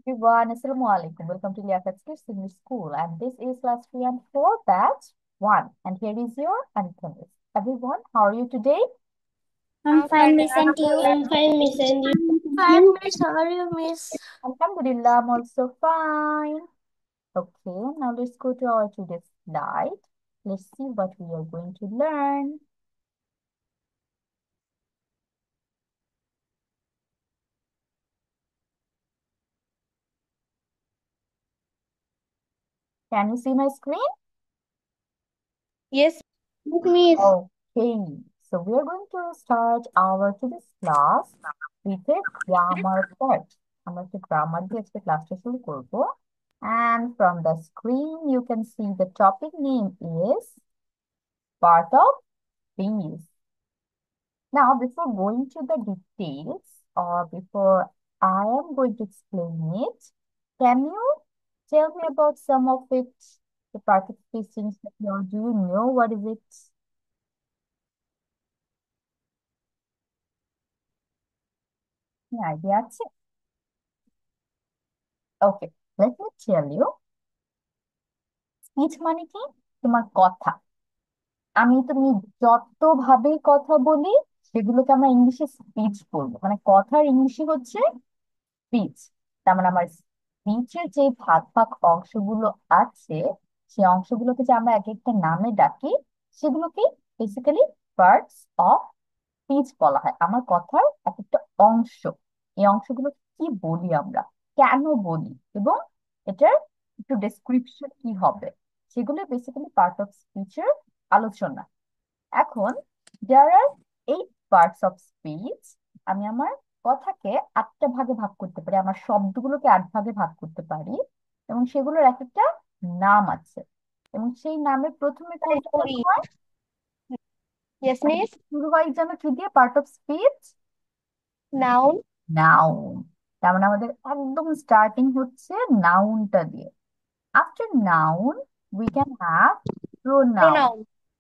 Everyone, Assalamu alaikum. Welcome to Liaquat Kids English School, and this is class 3 and 4, batch 1. And here is your Antonis. Everyone, how are you today? I'm I'm fine, fine, Miss, and you? I'm fine, Miss, and you? Fine, Miss. How are you, Miss? Alhamdulillah, I'm also fine. Okay, now let's go to our today's slide. Let's see what we are going to learn. Can you see my screen? Yes, Miss. Okay, so we are going to start our today's class with a grammar part. আমরা একটা grammar দিয়ে আজকে ক্লাসটা শুরু করব। And from the screen, you can see the topic name is part of bees. Now, before going to the details or before I am going to explain it, can you tell me about some of it, the part of species, or do you know what is it? Idea আছে? Okay, let me tell you. Speech মানে কি? তোমার কথা। তুমি যত ভাবে কথা বলি সেগুলোকে আমরা ইংলিশে স্পিচ বলবো, মানে কথার ইংলিশে হচ্ছে স্পিচ। তার মানে আমার স্পিচের যে ভাগ ভাগ অংশগুলো আছে, সেই অংশগুলোকে যে আমরা এক একটা নামে ডাকি, সেগুলোকে বেসিক্যালি পার্টস অফ স্পিচ বলা হয়। আমার কথার এক একটা অংশ। এই অংশগুলো কি বলি আমরা, কেন বলি, এবং এটার একটু ডেসক্রিপশন কি হবে, সেগুলো বেসিক্যালি পার্ট অফ স্পিচের আলোচনা। এখন দেয়ার আর 8 পার্টস অফ স্পিচ। আমি আমার কথাকে 8টা ভাগে ভাগ করতে পারি, আমার শব্দগুলোকে 8 ভাগে ভাগ করতে পারি, এবং সেগুলোর এক একটা নাম আছে। এবং সেই নামের প্রথমে কোনটা করি। হয়? Yes, Miss. শুরু হয় যেন কি দিয়ে? Part of speech Noun, noun. তার মানে আমাদের একদম স্টার্টিং হচ্ছে নাউনটা দিয়ে। After noun we can have pronoun. pronoun.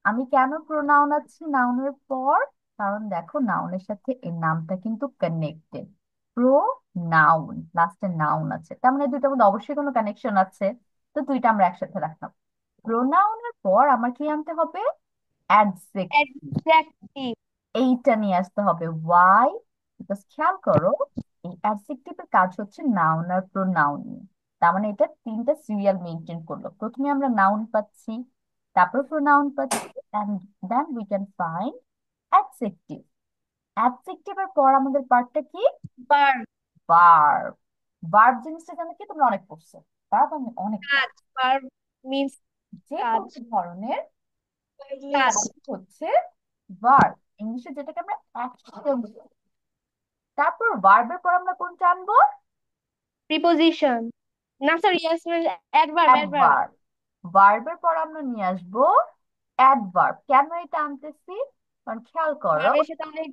আমি কেন প্রোনাউন আছি নাউনের পর? কারণ দেখো, নাউনের সাথে এই নামটা কিন্তু কানেক্টেড। প্রো নাউন, লাস্টে নাউন আছে, তার মানে দুইটার মধ্যে অবশ্যই কোনো কানেকশন আছে। তো দুইটা আমরা একসাথে রাখলাম। প্রোনাউনের পর আমার কি আনতে হবে? অ্যাডজেক্টিভ। Adjective. এইটা নিয়ে আসতে হবে। ওয়াই? বিকজ খেয়াল করো, এই অ্যাডজেক্টিভের কাজ হচ্ছে নাউন আর প্রোনাউন নিয়ে। তার মানে এটা তিনটা সিরিয়াল মেনটেন করলো। প্রথমে আমরা নাউন পাচ্ছি, তারপর প্রোনাউন পাচ্ছি, and then we can find adjective. অ্যাডজেক্টিভের পর আমাদের পার্টটা কি? Verb. ভার্ব। ভার্ব জিনিসটা জানো কি? তোমরা অনেক পড়ছো। ভার্ব আমি অনেক কাজ। Verb means যে কাজ। কোনো ধরনের কাজ। কাজ হচ্ছে ভার্ব। ইংলিশে যেটাকে আমরা অ্যাকশন বলি। তারপর ভার্বের পর আমরা কোনটা আনবো? Preposition. না, sorry, yes, Miss. Adverb, adverb. Adverb. ভার্বের পর আমরা নিয়ে আসবো অ্যাডভার্ব। কেন এটা আনতেছি? কারণ খেয়াল করো, Verb এর সাথে অনেক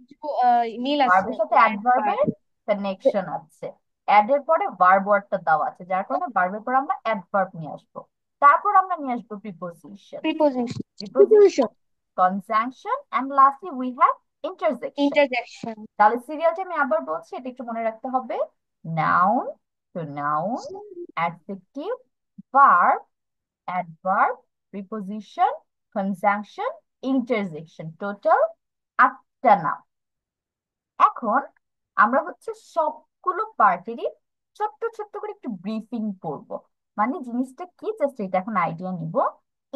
মিল আছে। ভার্বের সাথে Adverb. অ্যাডভার্বের কানেকশন আছে। অ্যাড এর পরে ভার্ব ওয়ার্ডটা দেওয়া আছে, যার কারণে ভার্বের পর আমরা অ্যাডভার্ব নিয়ে আসবো। তারপর আমরা নিয়ে আসবো preposition. Preposition. Preposition, conjunction, and lastly we have interjection. Interjection. তাহলে সিরিয়ালটা আমি আবার বলছি, এটা একটু মনে রাখতে হবে। Noun, pronoun, adjective, verb, adverb, preposition, conjunction, interjection. Total 8টা নাম। এখন আমরা হচ্ছে সবগুলো পার্টেরই ছোট্ট ছোট্ট করে একটু ব্রিফিং পড়বো। মানে জিনিসটা কি, জাস্ট এটা এখন আইডিয়া নিব।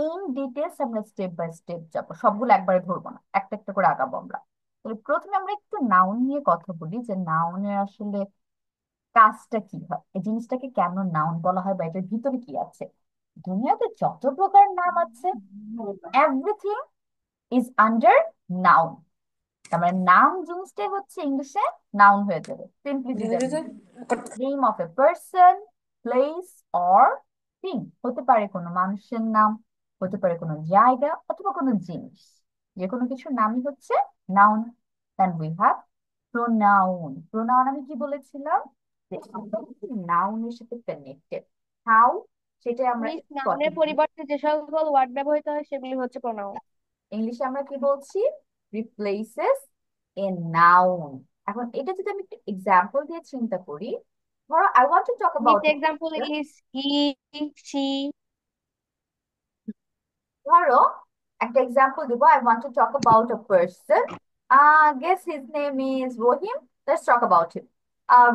ইন ডিটেলস আমরা স্টেপ বাই স্টেপ যাবো, সবগুলো একবারে ধরবো না, একটা একটা করে আগাবো আমরা। তাহলে প্রথমে আমরা একটু নাউন নিয়ে কথা বলি, যে নাউনের আসলে কাজটা কি হয়, এই জিনিসটাকে কেন নাউন বলা হয়, বা এটার ভিতরে কি আছে। দুনিয়াতে যত প্রকার নাম আছে, এভরিথিং ইজ আন্ডার নাউন। তার মানে নাম জিনিসটাই হচ্ছে ইংলিশে নাউন হয়ে যাবে simply. Name of a person, place or thing. হতে পারে কোনো মানুষের নাম, হতে পারে কোনো জায়গা, অথবা কোনো জিনিস। যে কোনো কিছুর নামই হচ্ছে noun. Then we have pronoun. Pronoun আমি কি বলেছিলাম? যে নাউনের সাথে কানেক্টেড। হাউ, সেটাই আমরা Miss, একটু কথা নাউনের বলি। পরিবর্তে যে সকল ওয়ার্ড ব্যবহৃত হয় সেগুলি হচ্ছে pronoun. ইংলিশে আমরা কি বলছি? Replaces a noun. এখন এটা যদি আমি একটু এক্সাম্পল দিয়ে চিন্তা করি, ধরো I want to talk Miss about a example person. is he, she. ধরো একটা এক্সাম্পল দিব, I want to talk about a person. Guess his name is Rohim. Let's talk about him.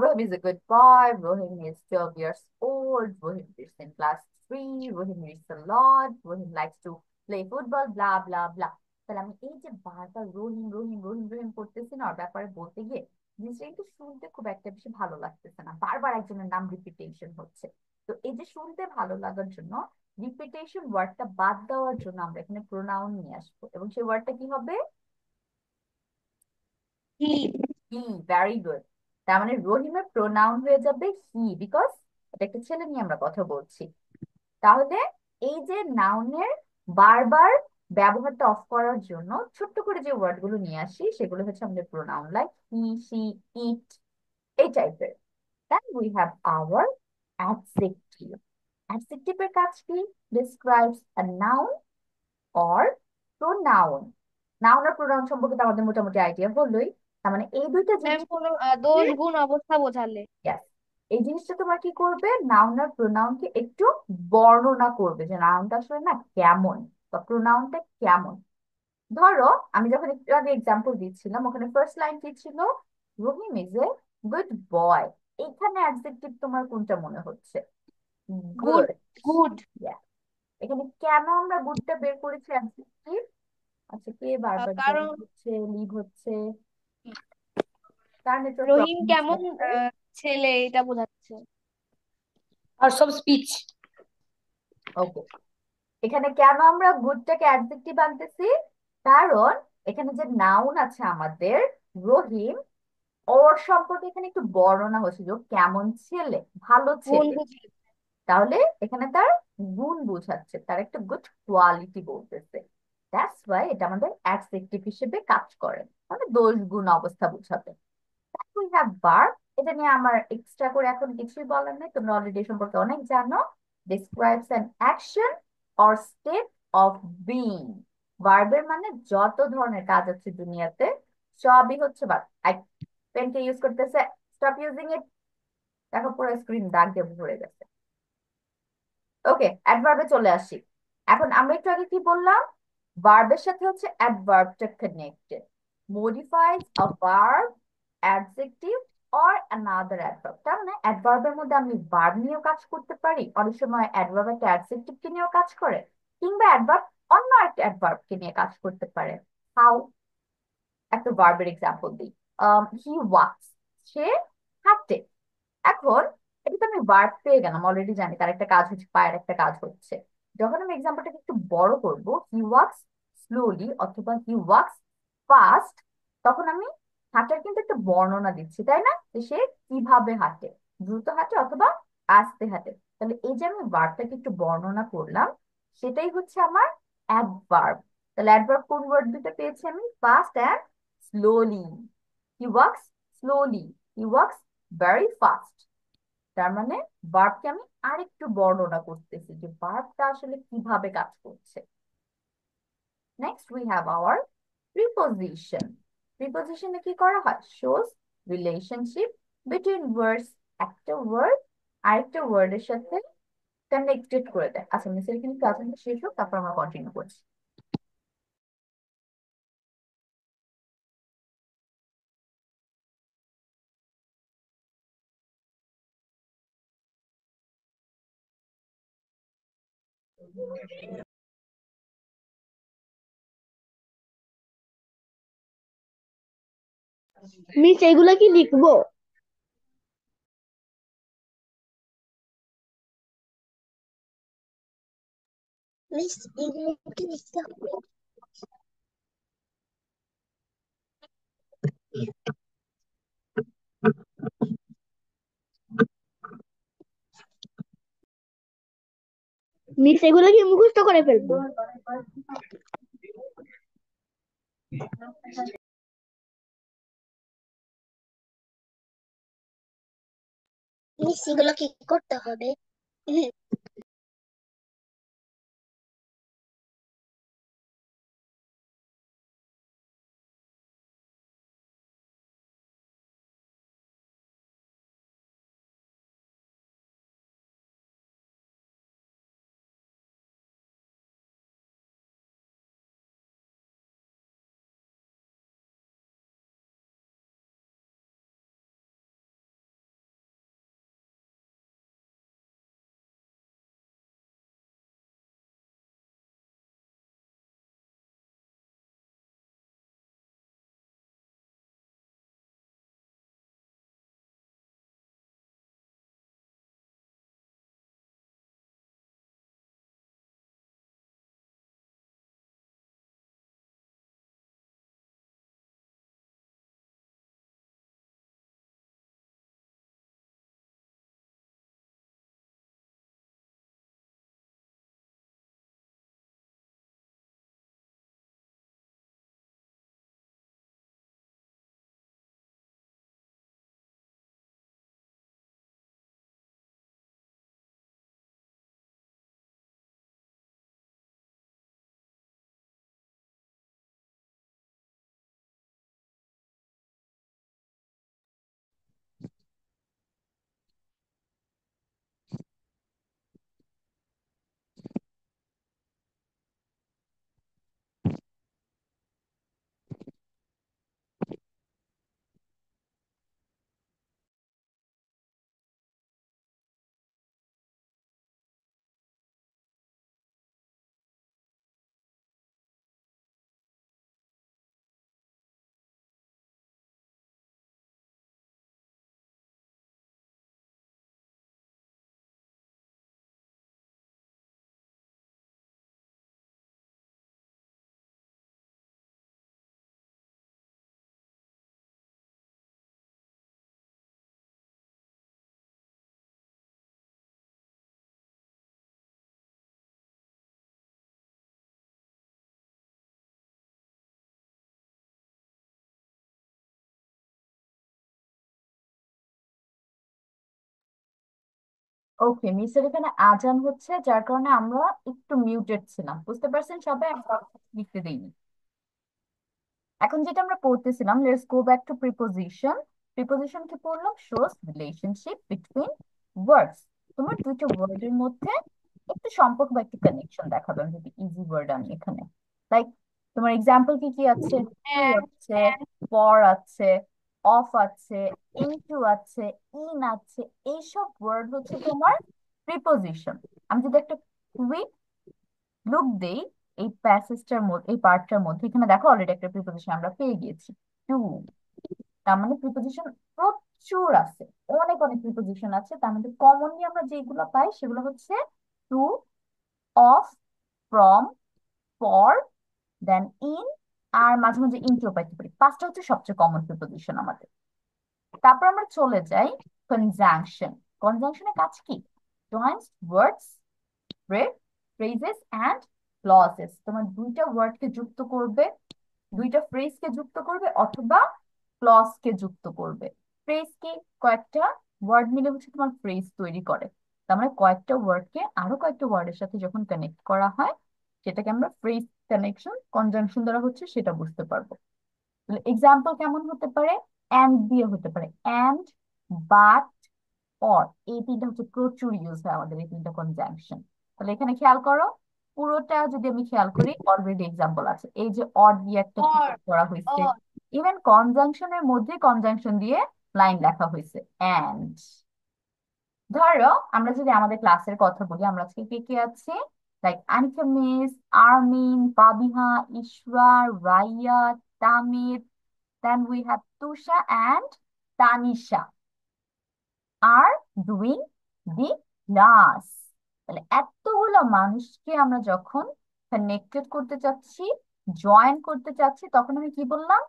Rohim is a good boy. Rohim is 12 years old. Rohim is in class 3. Rohim reads a lot. Rohim likes to play football, blah blah blah. তাহলে আমি এই যে বারবার রহিম রহিম রহিম রহিম করতেছি না ওর ব্যাপারে বলতে গিয়ে জিনিসটা কিন্তু শুনতে খুব একটা বেশি ভালো লাগতেছে না, বারবার একজনের নাম রিপিটেশন হচ্ছে। তো এই যে শুনতে ভালো লাগার জন্য রিপিটেশন ওয়ার্ডটা বাদ দেওয়ার জন্য আমরা এখানে প্রোনাউন নিয়ে আসবো, এবং সেই ওয়ার্ডটা কি হবে? He. হি। Very good. তার মানে রহিমের প্রোনাউন হয়ে যাবে হি, বিকজ এটা একটা ছেলে নিয়ে আমরা কথা বলছি। তাহলে এই যে নাউনের বারবার ব্যবহারটা অফ করার জন্য ছোট্ট করে যে ওয়ার্ড গুলো নিয়ে আসি সেগুলো হচ্ছে আমাদের pronoun, like he, she, it, এই টাইপের। Then we have our adjective. অ্যাডজেক্টিভের কাজ কি? Describes a noun or pronoun. Noun আর প্রোনাউন সম্পর্কে তো আমাদের মোটামুটি আইডিয়া হলোই। তার মানে এই দুইটা ম্যাম জিনিস কোনো দোষ গুণ অবস্থা বোঝালে। yes, এই জিনিসটা তোমার কি করবে, নাউন আর প্রোনাউনকে একটু বর্ণনা করবে যে নাউনটা আসলে না কেমন বা প্রোনাউনটা কেমন। ধরো আমি যখন একটু আগে এক্সাম্পল দিচ্ছিলাম ওখানে ফার্স্ট লাইন কি ছিল? রহিম ইজ এ গুড বয়। এইখানে অ্যাডজেক্টিভ তোমার কোনটা মনে হচ্ছে? গুড। গুড। গুড। এখানে কেন আমরা গুডটা বের করেছি অ্যাডজেক্টিভ? আচ্ছা, কে বারবার কারণ জয়েন হচ্ছে, লিভ হচ্ছে? কার নেটওয়ার্ক রহিম প্রবলেম কেমন হচ্ছে? ছেলে এটা বোঝাচ্ছে। আর সব স্পিচ। ওকে, এখানে কেন আমরা গুডটাকে অ্যাডজেক্টিভ আনতেছি? কারণ এখানে যে নাউন আছে আমাদের রহিম, ওর সম্পর্কে এখানে একটু বর্ণনা হচ্ছে যে ও কেমন ছেলে, ভালো গুণ ছেলে। বুঝি। তাহলে এখানে তার গুণ বোঝাচ্ছে, তার একটা গুড কোয়ালিটি বলতেছে। দ্যাটস ওয়াই এটা আমাদের অ্যাডজেক্টিভ হিসেবে কাজ করে, মানে দোষ গুণ অবস্থা বোঝাবে। We have verb. এটা নিয়ে আমার এক্সট্রা করে এখন কিছুই বলার নেই, তোমরা অলরেডি সম্পর্কে অনেক জানো। Describes an action or state of being. ভার্বের মানে যত ধরনের কাজ আছে দুনিয়াতে সবই হচ্ছে ভার্ব। আই পেনকে ইউজ করতেছে, স্টপ ইউজিং ইট। দেখো পুরো স্ক্রিন দাগ দিয়ে ভরে গেছে। ওকে, অ্যাডভার্বে চলে আসি। এখন আমরা একটু আগে কি বললাম? ভার্বের সাথে হচ্ছে অ্যাডভার্বটা connected. Modifies a verb, adjective or another adverb. তার মানে অ্যাডভার্বের মধ্যে আমি ভার্ব নিয়েও কাজ করতে পারি, অনেক সময় অ্যাডভার্ব একটা অ্যাডজেক্টিভকে নিয়েও কাজ করে, কিংবা অ্যাডভার্ব অন্য একটা অ্যাডভার্বকে নিয়ে কাজ করতে পারে। হাউ? একটা ভার্বের এক্সাম্পল দিই। হি ওয়াকস, সে হাঁটে। এখন এটা তো আমি ভার্ব পেয়ে গেলাম, অলরেডি জানি তার একটা কাজ হচ্ছে, পায়ের একটা কাজ হচ্ছে। যখন আমি এক্সাম্পলটাকে একটু বড় করব, হি ওয়াক্স স্লোলি অথবা হি ওয়াক্স ফাস্ট, তখন আমি হাঁটার কিন্তু একটা বর্ণনা দিচ্ছি, তাই না? যে সে কিভাবে হাঁটে, দ্রুত হাঁটে অথবা আস্তে হাঁটে। তাহলে এই যে আমি ভার্বটাকে একটু বর্ণনা করলাম, সেটাই হচ্ছে আমার অ্যাডভার্ব। তাহলে অ্যাডভার্ব কোন ওয়ার্ড দুটো পেয়েছি আমি? Fast and slowly. He wax slowly, he wax very fast. তার মানে ভার্বকে আমি আরেকটু বর্ণনা করতেছি যে ভার্বটা আসলে কিভাবে কাজ করছে। Next we have our preposition. প্রিপোজিশনে কি করা হয়? Shows relationship between words. একটা ওয়ার্ড আরেকটা ওয়ার্ডের সাথে কানেক্টেড করে দেয়। আচ্ছা মিসের এখানে ক্লাসটা শেষ হোক, তারপর আমরা কন্টিনিউ করছি। মিস এগুলা কি লিখবো? মিস এগুলো কি লিখতে হবে? মিস এগুলো কি মুখস্থ করে ফেলবো? মিস এগুলো কি করতে হবে? ওকে, মিসের এখানে আজান হচ্ছে, যার কারণে আমরা একটু মিউটেড ছিলাম, বুঝতে পারছেন সবাই? আমরা লিখতে দেইনি। এখন যেটা আমরা পড়তেছিলাম, let's go back to preposition. Preposition কি পড়লাম? Shows relationship between words. তোমার দুইটা ওয়ার্ডের মধ্যে একটু সম্পর্ক বা একটু কানেকশন দেখাবে। আমি যদি ইজি ওয়ার্ড আনি এখানে, লাইক তোমার এক্সাম্পল কি কি আছে? টু and আছে, ফর আছে, অফ আছে, ইনটু আছে, ইন আছে। এইসব ওয়ার্ড হচ্ছে তোমার প্রিপোজিশন। আমি যদি একটা কুইক লুক দেই এই প্যাসেজটার মধ্যে, এই পার্টটার মধ্যে, এখানে দেখো অলরেডি একটা প্রিপোজিশন আমরা পেয়ে গিয়েছি, টু। তার মানে প্রিপোজিশন প্রচুর আছে, অনেক অনেক প্রিপোজিশন আছে। তার মধ্যে কমনলি আমরা যেগুলো পাই সেগুলো হচ্ছে to, of, from, for, then in, আর মাঝে মাঝে ইনটু পাইতে পারি। পাঁচটা হচ্ছে সবচেয়ে কমন প্রিপোজিশন আমাদের। তারপর আমরা চলে যাই কনজাংশন। কনজাংশনের কাজ কি? Joins words, phrases and clauses. তোমার দুইটা ওয়ার্ডকে যুক্ত করবে, দুইটা ফ্রেজকে যুক্ত করবে, অথবা ক্লজকে যুক্ত করবে। ফ্রেজ কি? কয়েকটা ওয়ার্ড মিলে হচ্ছে তোমার ফ্রেজ তৈরি করে। তার মানে কয়েকটা ওয়ার্ডকে আরো কয়েকটা ওয়ার্ডের সাথে যখন কানেক্ট করা হয়, সেটাকে আমরা ফ্রেজ কানেকশন কনজাংশন দ্বারা হচ্ছে সেটা বুঝতে পারবো। এক্সাম্পল কেমন হতে পারে? অ্যান্ড দিয়ে হতে পারে, অ্যান্ড, বাট, অর। এই তিনটা হচ্ছে প্রচুর ইউজ হয় আমাদের, এই তিনটা কনজাংশন। তাহলে এখানে খেয়াল করো, পুরোটা যদি আমি খেয়াল করি অলরেডি এক্সাম্পল আছে। এই যে অর দিয়ে একটা or ক্রিয়েট করা হয়েছে, or ইভেন কনজাংশনের মধ্যে কনজাংশন দিয়ে লাইন লেখা হয়েছে, অ্যান্ড। ধরো আমরা যদি আমাদের ক্লাসের কথা বলি, আমরা আজকে কে কে আছি? Like Anika Miss, Armin, Babiha, Ishrar, Raiya, Tamir, then we have Tusha and Tanisha are doing the class. তাহলে এতগুলো মানুষকে আমরা যখন কানেক্টেড করতে চাচ্ছি, জয়েন করতে চাচ্ছি, তখন আমি কি বললাম?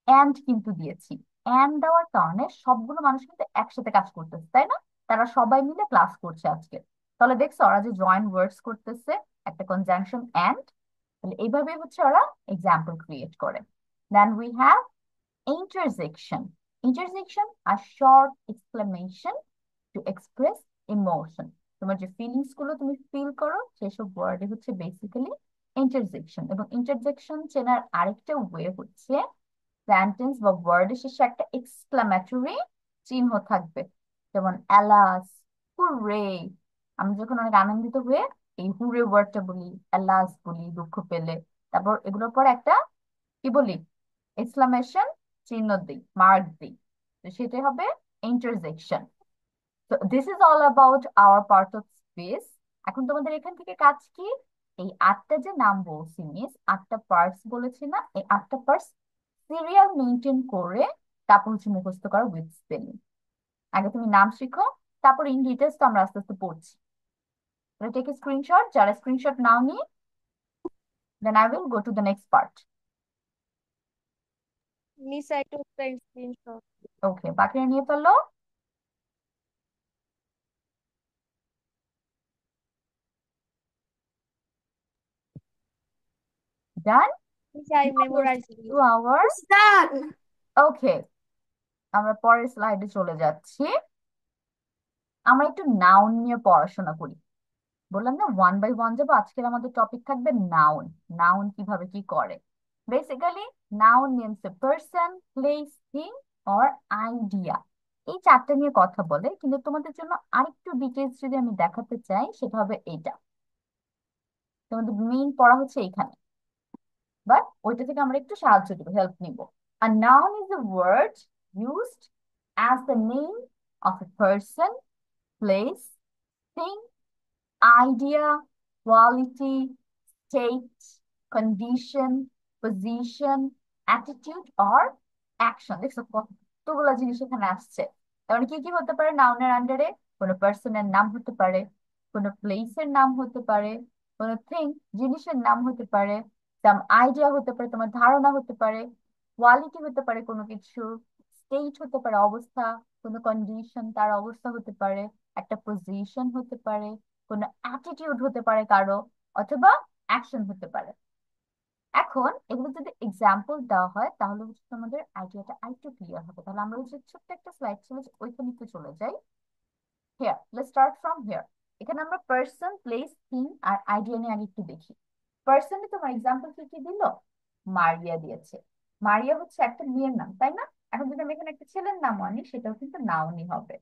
অ্যান্ড কিন্তু দিয়েছি। অ্যান্ড দেওয়ার কারণে সবগুলো মানুষ কিন্তু একসাথে কাজ করতেছে, তাই না? তারা সবাই মিলে ক্লাস করছে আজকে। তাহলে দেখছো ওরা যে জয়েন ওয়ার্ডস করতেছে, একটা কনজাংশন অ্যান্ড। তাহলে এইভাবে হচ্ছে ওরা এক্সাম্পল ক্রিয়েট করে। Then we have interjection. Interjection, a short exclamation to express emotion. তোমার যে ফিলিংস গুলো তুমি ফিল করো সেসব ওয়ার্ডে হচ্ছে বেসিক্যালি ইন্টারজেকশন। এবং ইন্টারজেকশন চেনার আরেকটা ওয়ে হচ্ছে সেন্টেন্স বা ওয়ার্ডের শেষে একটা এক্সক্লামেটরি চিহ্ন থাকবে, যেমন অ্যালাস, হুররে। আমি যখন অনেক আনন্দিত হয়ে এই হুররে ওয়ার্ডটা বলি, অ্যালাস বলি দুঃখ পেলে, তারপর এগুলোর পর একটা কি বলি? এক্সক্লামেশন চিহ্ন দিই, মার্ক দিই। তো সেটাই হবে ইন্টারজেকশন। তো this is all about our part of speech. এখন তোমাদের এখান থেকে কাজ কি? এই আটটা যে নাম বলছি মিস, আটটা পার্টস বলেছি না, এই আটটা পার্টস সিরিয়াল মেনটেন করে তারপর হচ্ছে মুখস্থ করা উইথ স্পেলিং। আগে তুমি নাম শিখো, তারপর ইন ডিটেলস তো আমরা আস্তে আস্তে পড়ছি। টেক স্ক্রিনশট, যারা স্ক্রিনশট নাও নি, then I will go to the next part. miss I took the screenshot. Okay, বাকিরা নিয়ে ফেললো। Done. Miss I memorized to it. Our done. Okay, আমরা পরের স্লাইডে চলে যাচ্ছি। আমরা একটু নাউন নিয়ে পড়াশোনা করি। বললাম না ওয়ান বাই ওয়ান যাবো। আজকের আমাদের টপিক থাকবে নাউন। নাউন কিভাবে কি করে? Basically noun means a person, place, thing or idea. এই চারটা নিয়ে কথা বলে, কিন্তু তোমাদের জন্য আরেকটু ডিটেলস যদি আমি দেখাতে চাই সেটা হবে এইটা। তোমাদের মেইন পড়া হচ্ছে এইখানে, বাট ওইটা থেকে আমরা একটু সাহায্য নিব, হেল্প নিব। A noun is a word used as the name of a person, place, thing, idea, quality, state, condition, position, attitude or action. দেখছো কতগুলো জিনিস এখানে আসছে। তার মানে কি কি হতে পারে নাউনের আন্ডারে? কোনো পার্সনের নাম হতে পারে, কোনো প্লেসের নাম হতে পারে, কোনো থিং জিনিসের নাম হতে পারে, সাম আইডিয়া হতে পারে, তোমার ধারণা হতে পারে, কোয়ালিটি হতে পারে কোনো কিছু, স্টেট হতে পারে অবস্থা, কোনো কন্ডিশন তার অবস্থা হতে পারে, একটা পজিশন হতে পারে, কোনো অ্যাটিটিউড হতে পারে কারো, অথবা অ্যাকশন হতে পারে। এখন এগুলো যদি এক্সাম্পল দেওয়া হয় তাহলে হচ্ছে তোমাদের আইডিয়াটা আরেকটু ক্লিয়ার হবে। তাহলে আমরা হচ্ছে ছোট্ট একটা স্লাইড ছিল, ওইখানে একটু চলে যাই। here let's start from here. এখানে আমরা পার্সন, প্লেস, থিং আর আইডিয়া নিয়ে আগে একটু দেখি। পার্সনে তোমার এক্সাম্পল কি কি দিল? মারিয়া দিয়েছে। মারিয়া হচ্ছে একটা মেয়ের নাম, তাই না? এখন যদি আমি এখানে একটা ছেলের নাম আনি, সেটাও কিন্তু নাউনই হবে।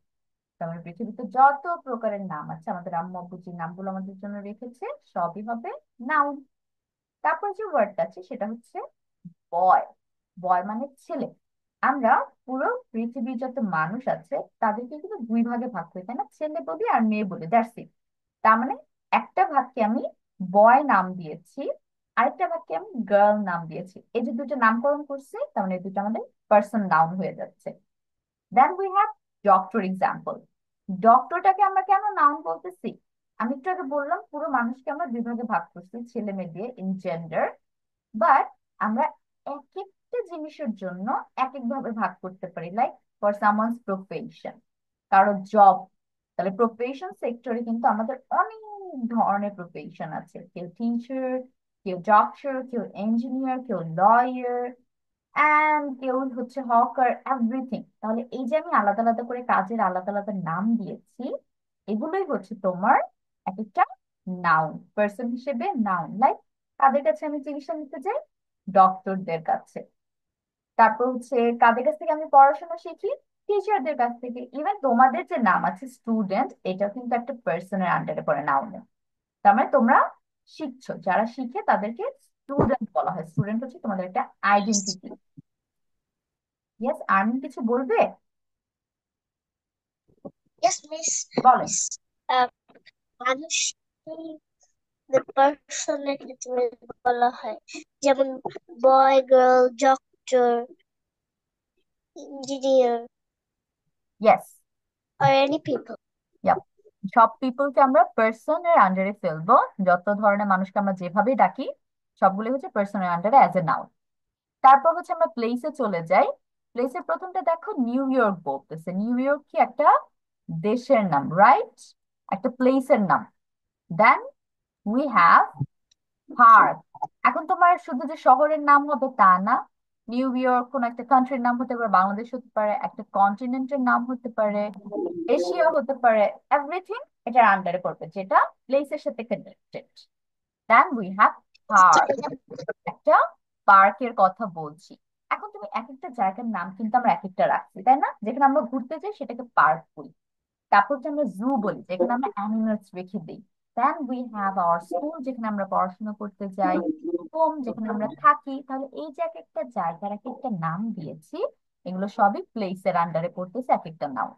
তার মানে পৃথিবীতে যত প্রকারের নাম আছে, আমাদের আম্মু আব্বু যে নামগুলো আমাদের জন্য রেখেছে, সবই হবে নাউন। তারপর যে ওয়ার্ডটা আছে সেটা হচ্ছে বয়। বয় মানে ছেলে। আমরা পুরো পৃথিবীর যত মানুষ আছে তাদেরকে কিন্তু দুই ভাগে ভাগ করি, তাই না? ছেলে বলি আর মেয়ে বলি, দ্যাটস ইট। তার মানে একটা ভাগকে আমি বয় নাম দিয়েছি, আরেকটা ভাগকে আমি গার্ল নাম দিয়েছি। এই যে দুটো নামকরণ করছি, তার মানে এই দুটো আমাদের পার্সন নাউন হয়ে যাচ্ছে। Then we have doctor example. ডক্টরটাকে আমরা কেন নাউন বলতেছি? আমি একটু আগে বললাম পুরো মানুষকে আমরা দুই ভাগে ভাগ করছি, ছেলে মেয়ে দিয়ে, ইন জেন্ডার। বাট আমরা এক একটা জিনিসের জন্য এক এক ভাবে ভাগ করতে পারি, লাইক ফর সামওয়ানস প্রফেশন, কারো জব। তাহলে প্রফেশন সেক্টরে কিন্তু আমাদের অনেক ধরনের প্রফেশন আছে। কেউ টিচার, কেউ ডক্টর, কেউ ইঞ্জিনিয়ার, কেউ লয়ার, এন্ড কেউ হচ্ছে হকার, এভরিথিং। তাহলে এই যে আমি আলাদা আলাদা করে কাজের আলাদা আলাদা নাম দিয়েছি, এগুলোই হচ্ছে তোমার এক একটা নাউন, পার্সন হিসেবে নাউন। লাইক কাদের কাছে আমি চিকিৎসা নিতে যাই? ডক্টরদের কাছে। তারপর হচ্ছে কাদের কাছ থেকে আমি পড়াশোনা শিখি? টিচারদের কাছ থেকে। ইভেন তোমাদের যে নাম আছে স্টুডেন্ট, এটা কিন্তু একটা পার্সনের আন্ডারে পড়ে, নাউনে। তার মানে তোমরা শিখছো, যারা শিখে তাদেরকে স্টুডেন্ট বলা হয়। স্টুডেন্ট হচ্ছে তোমাদের একটা আইডেন্টিটি। ইয়েস, আর্মিন কিছু বলবে? Yes, miss. বলেন। Miss, uh, মানুষ পার্সনের ক্ষেত্রে বলা হয়, যেমন boy, girl, doctor, engineer, yes. or any people. Yep, সব পিপলকে আমরা পার্সনের আন্ডারে ফেলবো। যত ধরনের মানুষকে আমরা যেভাবে ডাকি, সবগুলো হচ্ছে পার্সনের আন্ডারে অ্যাজ এ নাউন। তারপর হচ্ছে আমরা প্লেসে চলে যাই। প্লেসের প্রথমটা দেখো, নিউ ইয়র্ক বলতেছে। নিউ ইয়র্ক কি একটা দেশের নাম, রাইট? একটা প্লেসের নাম। Then we have park. এখন তোমার শুধু যে শহরের নাম হবে তা না। নিউ ইয়র্ক কোন একটা কান্ট্রির নাম হতে পারে, বাংলাদেশ হতে পারে, একটা কন্টিনেন্টের নাম হতে পারে, এশিয়া হতে পারে। এভরিথিং এটার আন্ডারে পড়বে, যেটা প্লেসের সাথে connected. Then we have park. একটা পার্কের কথা বলছি। এখন তুমি এক একটা জায়গার নাম কিন্তু আমরা এক একটা রাখছি, তাই না? যেখানে আমরা ঘুরতে যাই সেটাকে পার্ক বলি। তারপর হচ্ছে আমরা জু বলি, যেখানে আমরা অ্যানিমেলস রেখে দিই। Then we have our school, যেখানে আমরা পড়াশোনা করতে যাই। হোম, যেখানে আমরা থাকি। তাহলে এই যে এক একটা জায়গার এক একটা নাম দিয়েছি, এগুলো সবই প্লেসের আন্ডারে পড়তেছে, এক একটা নাম।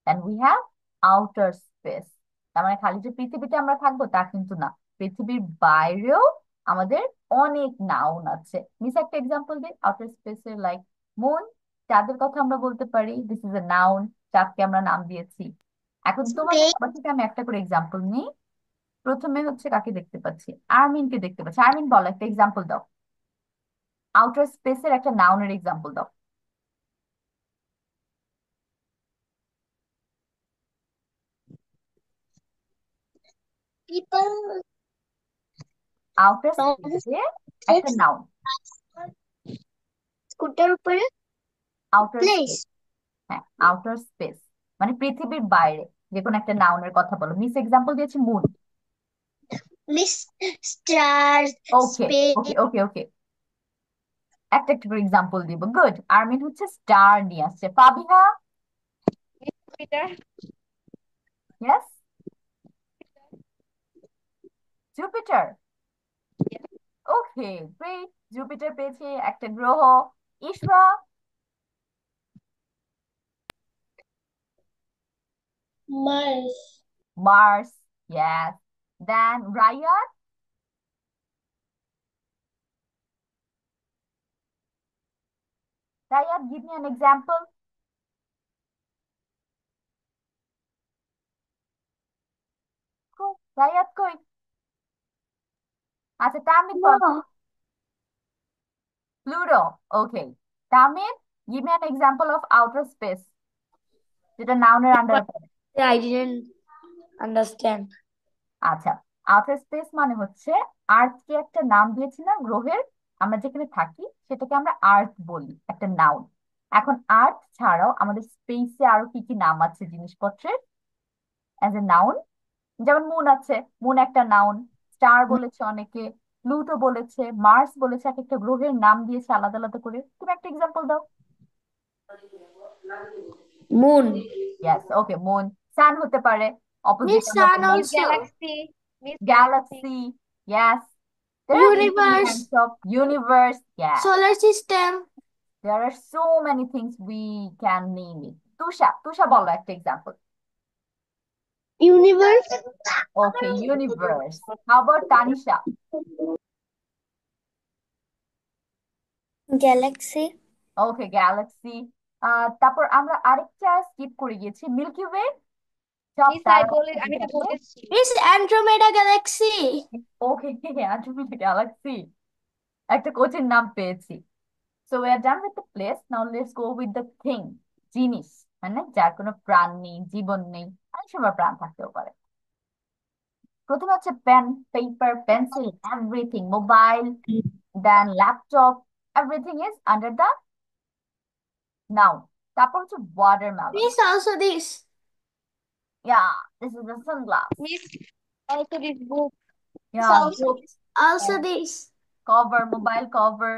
Then we have outer space. তার মানে খালি যে পৃথিবীতে আমরা থাকবো তা কিন্তু না, পৃথিবীর বাইরেও আমাদের অনেক নাউন আছে। মিস একটা এক্সাম্পল দিই আউটার স্পেসের, লাইক মুন। চাঁদের কথা আমরা বলতে পারি, দিস ইজ এ নাউন। চাঁদকে আমরা নাম দিয়েছি। এখন তোমাদের Space. সবার থেকে আমি একটা করে এক্সাম্পল নিই। প্রথমে হচ্ছে কাকে দেখতে পাচ্ছি? আর্মিনকে দেখতে পাচ্ছি। আর্মিন বলো, একটা এক্সাম্পল দাও। আউটার স্পেসের একটা নাউনের এক্সাম্পল দাও। People. আউটার স্পেসে একটা নাউন। স্কুটার উপরে আউটার প্লেস। স্পেস, হ্যাঁ, আউটার স্পেস মানে পৃথিবীর বাইরে। যে কোনো একটা নাউনের কথা বলো। মিস এক্সাম্পল দিয়েছি মুন। মিস, স্টার, ওকে ওকে স্পেস। ওকে ওকে, একটা একটা করে এক্সাম্পল দিব। গুড। আর্মিন হচ্ছে স্টার নিয়ে আসছে। Fabiha? Jupiter. Yes, Jupiter. Okay, great. Jupiter পেয়েছে, একটা গ্রহ। Ishra? Mars. Mars. Yes. Then Rayan? Rayan, give me an example. কই রায়াত, কই? আচ্ছা, তামিদ বল। Pluto. Okay, Tamid, give me an example of outer space, যেটা নাউনের আন্ডারে পড়ে। I didn't understand. আচ্ছা, আউটার স্পেস মানে হচ্ছে, আর্থ কে একটা নাম দিয়েছি না গ্রহের, আমরা যেখানে থাকি সেটাকে আমরা আর্থ বলি, একটা নাউন। এখন আর্থ ছাড়াও আমাদের স্পেসে আরো কি কি নাম আছে জিনিসপত্রের? As a noun. যেমন মুন আছে, মুন একটা নাউন। স্টার বলেছে অনেকে, প্লুটো বলেছে, মার্স বলেছে, এক একটা গ্রহের নাম দিয়েছে আলাদা আলাদা করে। তুমি একটা এক্সাম্পল দাও। Moon. ইয়েস, ওকে, মুন। সান হতে পারে, অপোজিট Miss আমরা Sun বললাম। Miss also. Galaxy. Miss Galaxy. Galaxy, yes. There are many Universe. kinds of universe, yes. Solar system. There are so many things we can name it. Tusha বলো একটা example. Universe. Okay, universe. How about Tanisha? Galaxy. Okay, galaxy. তারপর আমরা আরেকটা skip করে গিয়েছি, milky way. সব Miss তারা আমি তো বলেছি। Miss Andromeda Galaxy. ওকে, আন্টার্কটিকা গ্যালাক্সি, একটা কোচের নাম পেয়েছি। So we are done with the place. Now let's go with the thing. জিনিস, মানে যার কোনো প্রাণ নেই, জীবন নেই, অনেক সময় প্রাণ থাকতেও পারে। প্রথমে হচ্ছে pen, paper, pencil, everything, mobile, then laptop, everything is under the noun. তারপর হচ্ছে watermelon. Miss also this. Yeah, this is the sunglass. Miss also this book. Yeah, Also, book, also this. Cover, mobile cover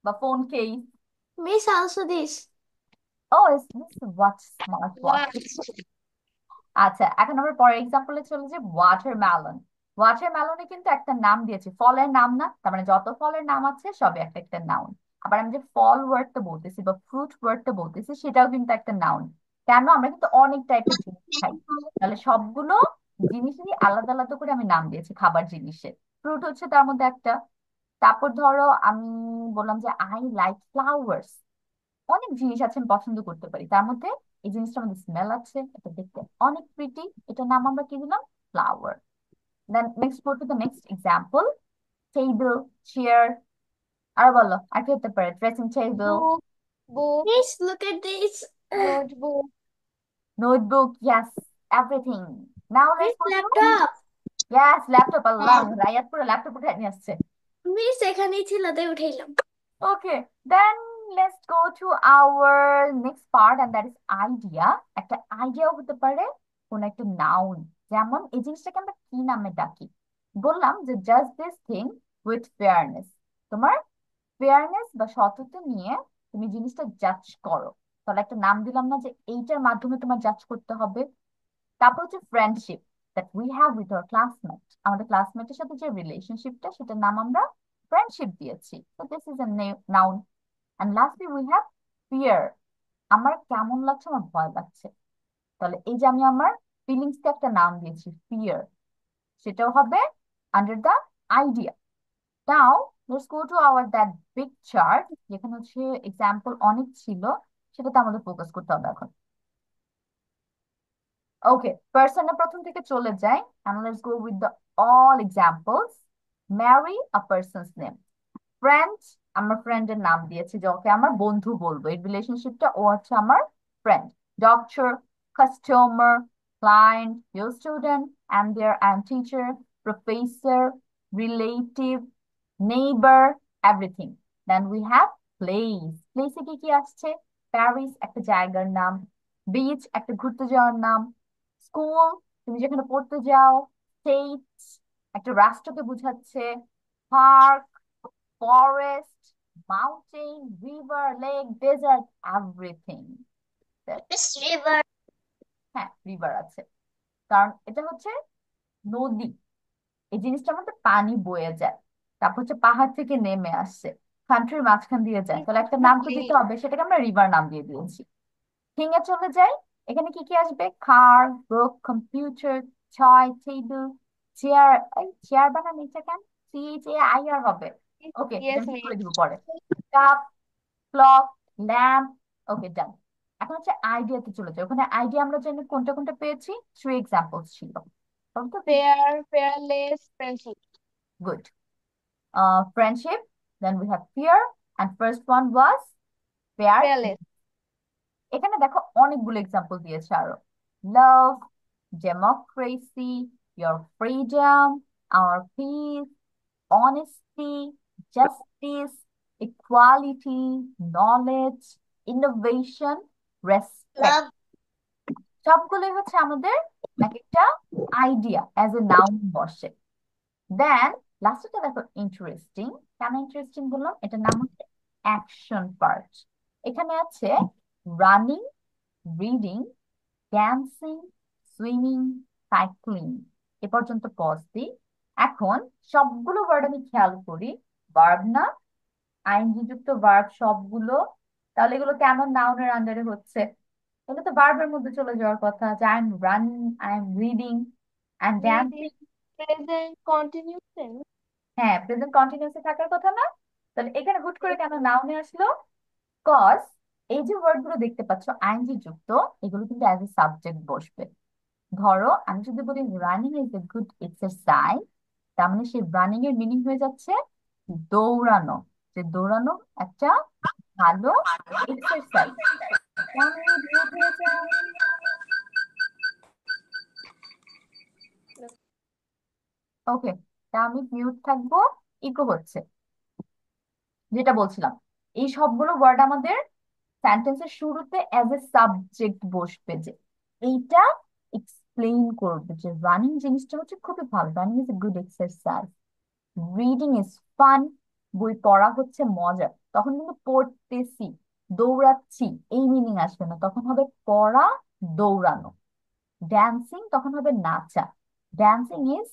বা phone case. Miss also this. ও, is this watch, smart watch. Watch. আচ্ছা, এখন আমরা পরের এক্সাম্পলে চলে যে watermelon. ওয়াটারমেলনে কিন্তু একটা নাম দিয়েছি, ফলের নাম না, তার মানে যত ফলের নাম আছে সবই একটা একটা নাউন। আবার আমি যে ফল ওয়ার্ডটা বলতেছি বা ফ্রুট ওয়ার্ডটা বলতেছি সেটাও কিন্তু একটা নাউন। কেন? আমরা কিন্তু অনেক টাইপের জিনিস খাই, তাহলে সবগুলো জিনিসেরই আলাদা আলাদা করে আমি নাম দিয়েছি খাবার জিনিসের। ফ্রুট হচ্ছে তার মধ্যে একটা। তারপর ধরো আমি বললাম যে আই লাইক ফ্লাওয়ার্স, অনেক জিনিস আছে আমি পছন্দ করতে পারি, তার মধ্যে এই জিনিসটার মধ্যে স্মেল আছে, এটা দেখতে অনেক প্রিটি, এটার নাম আমরা কি দিলাম? Flower. Then next go to the next example, table, chair. আর বলো আর কি হতে পারে? Dressing table, Book. Book. Miss, look at this. Notebook. Notebook, yes, everything. Now let's Miss go to, laptop. yes, laptop. Allah, Rayat পুরো ল্যাপটপ উঠে নিয়ে আসছে। Miss এখানেই ছিল তাই উঠাইলাম। Okay, then let's go to our next part and that is idea. একটা আইডিয়াও হতে পারে কোন একটা নাউন। যেমন এই জিনিসটাকে আমরা কি নামে ডাকি? বললাম যে just this thing with fairness. তোমার ফেয়ারনেস বা সততা নিয়ে তুমি জিনিসটা জাজ করো, তাহলে একটা নাম দিলাম না যে এইটার মাধ্যমে তোমার জাজ করতে হবে। তারপর হচ্ছে friendship, that we have with our classmate. আমাদের ক্লাসমেটের সাথে যে রিলেশনশিপটা সেটার নাম আমরা ফ্রেন্ডশিপ দিয়েছি। তো this is a noun. And lastly we have fear, আমার কেমন লাগছে, আমার ভয় লাগছে, তাহলে এই যে আমি আমার ফিলিংসকে একটা নাম দিয়েছি ফিয়ার, সেটাও হবে under the idea. Now let's go to hour that big chart, যেখানে হচ্ছে এক্সাম্পল অনেক ছিল, সেটাতে আমাদের ফোকাস করতে হবে এখন। ওকে, পার্সনের প্রথম থেকে চলে যাই and let's go with the all examples. Mary, a person's name. Friend, আমার ফ্রেন্ডের নাম দিয়েছি, যে ওকে আমার বন্ধু বলবো, এই রিলেশনশিপটা ও হচ্ছে আমার friend. Doctor, customer, client, your student, and their and teacher, professor, relative, neighbor, everything. Then we have place. Place এ কি কি আসছে? প্যারিস একটা জায়গার নাম, বিচ একটা ঘুরতে যাওয়ার নাম, স্কুল তুমি যেখানে পড়তে যাও, স্টেট একটা রাষ্ট্রকে বোঝাচ্ছে, park, forest, mountain, river, lake, desert, everything. Miss River. হ্যাঁ, রিভার আছে, কারণ এটা হচ্ছে নদী, এই জিনিসটার মধ্যে পানি বয়ে যায়। তারপর হচ্ছে পাহাড় থেকে নেমে আসছে, কান্ট্রির মাঝখান দিয়ে যায়, তাহলে একটা নাম তো দিতে হবে, সেটাকে আমরা রিভার নাম দিয়ে দিয়েছি। থিং এ চলে যাই, এখানে কি কি আসবে? কার, বুক, কম্পিউটার, টয়, টেবিল, চেয়ার। এই চেয়ার বানান এটা কেন? CHAIR হবে। ওকে, এটা Yes, আমি ঠিক miss. করে দিব পরে। Cup, clock, lamp. Okay, done. এখন হচ্ছে আইডিয়াতে চলে যাই, ওখানে আইডিয়া আমরা জানি কোনটা কোনটা পেয়েছি, 3 এক্সাম্পলস ছিল। Fair, fearless, friendship. Good. Friendship, then we have fear, and first one was fair। Fearless. এখানে দেখো অনেকগুলো এক্সাম্পল দিয়েছে আরো, লাভ, democracy, your freedom, our peace, honesty, justice, equality, knowledge, innovation, respect. Love. সবগুলোই হচ্ছে আমাদের এক একটা আইডিয়া অ্যাজ এ নাউন বসে। দেন লাস্টটা দেখো ইন্টারেস্টিং। কেন ইন্টারেস্টিং বললাম? এটার নাম হচ্ছে অ্যাকশন পার্ট। এখানে আছে running, reading, dancing, swimming, cycling. এ পর্যন্ত পজ দিই। এখন সবগুলো ওয়ার্ড আমি খেয়াল করি, ভার্ব না, আইএনজি যুক্ত ভার্ব সবগুলো। তাহলে এগুলো কেমন নাউনের আন্ডারে হচ্ছে? এগুলো তো ভার্বের মধ্যে চলে যাওয়ার কথা, যে I am running, I am reading, I am Reading, dancing. present, continuous tense. হ্যাঁ, প্রেজেন্ট কন্টিনিউসে থাকার কথা না? তাহলে এখানে হুট করে কেন নাউনে আসলো? কজ এই যে ওয়ার্ড গুলো দেখতে পাচ্ছ আইএনজি যুক্ত, এগুলো কিন্তু অ্যাজ এ সাবজেক্ট বসবে। ধরো আমি যদি বলি running is a good exercise, তার মানে সেই রানিং এর মিনিং হয়ে যাচ্ছে দৌড়ানো। যে দৌড়ানো একটা ভালো এক্সারসাইজ। ওকে, তা আমি মিউট থাকবো। ইকো হচ্ছে। যেটা বলছিলাম, এই সবগুলো ওয়ার্ড আমাদের সেন্টেন্সের শুরুতে অ্যাজ এ সাবজেক্ট বসবে, যে এইটা এক্সপ্লেইন করবে যে রানিং জিনিসটা হচ্ছে খুবই ভালো, running is a good exercise, reading is fun, বই পড়া হচ্ছে মজার। তখন কিন্তু পড়তেছি, দৌড়াচ্ছি এই মিনিং আসবে না, তখন হবে পড়া, দৌড়ানো। ড্যান্সিং তখন হবে নাচা, dancing is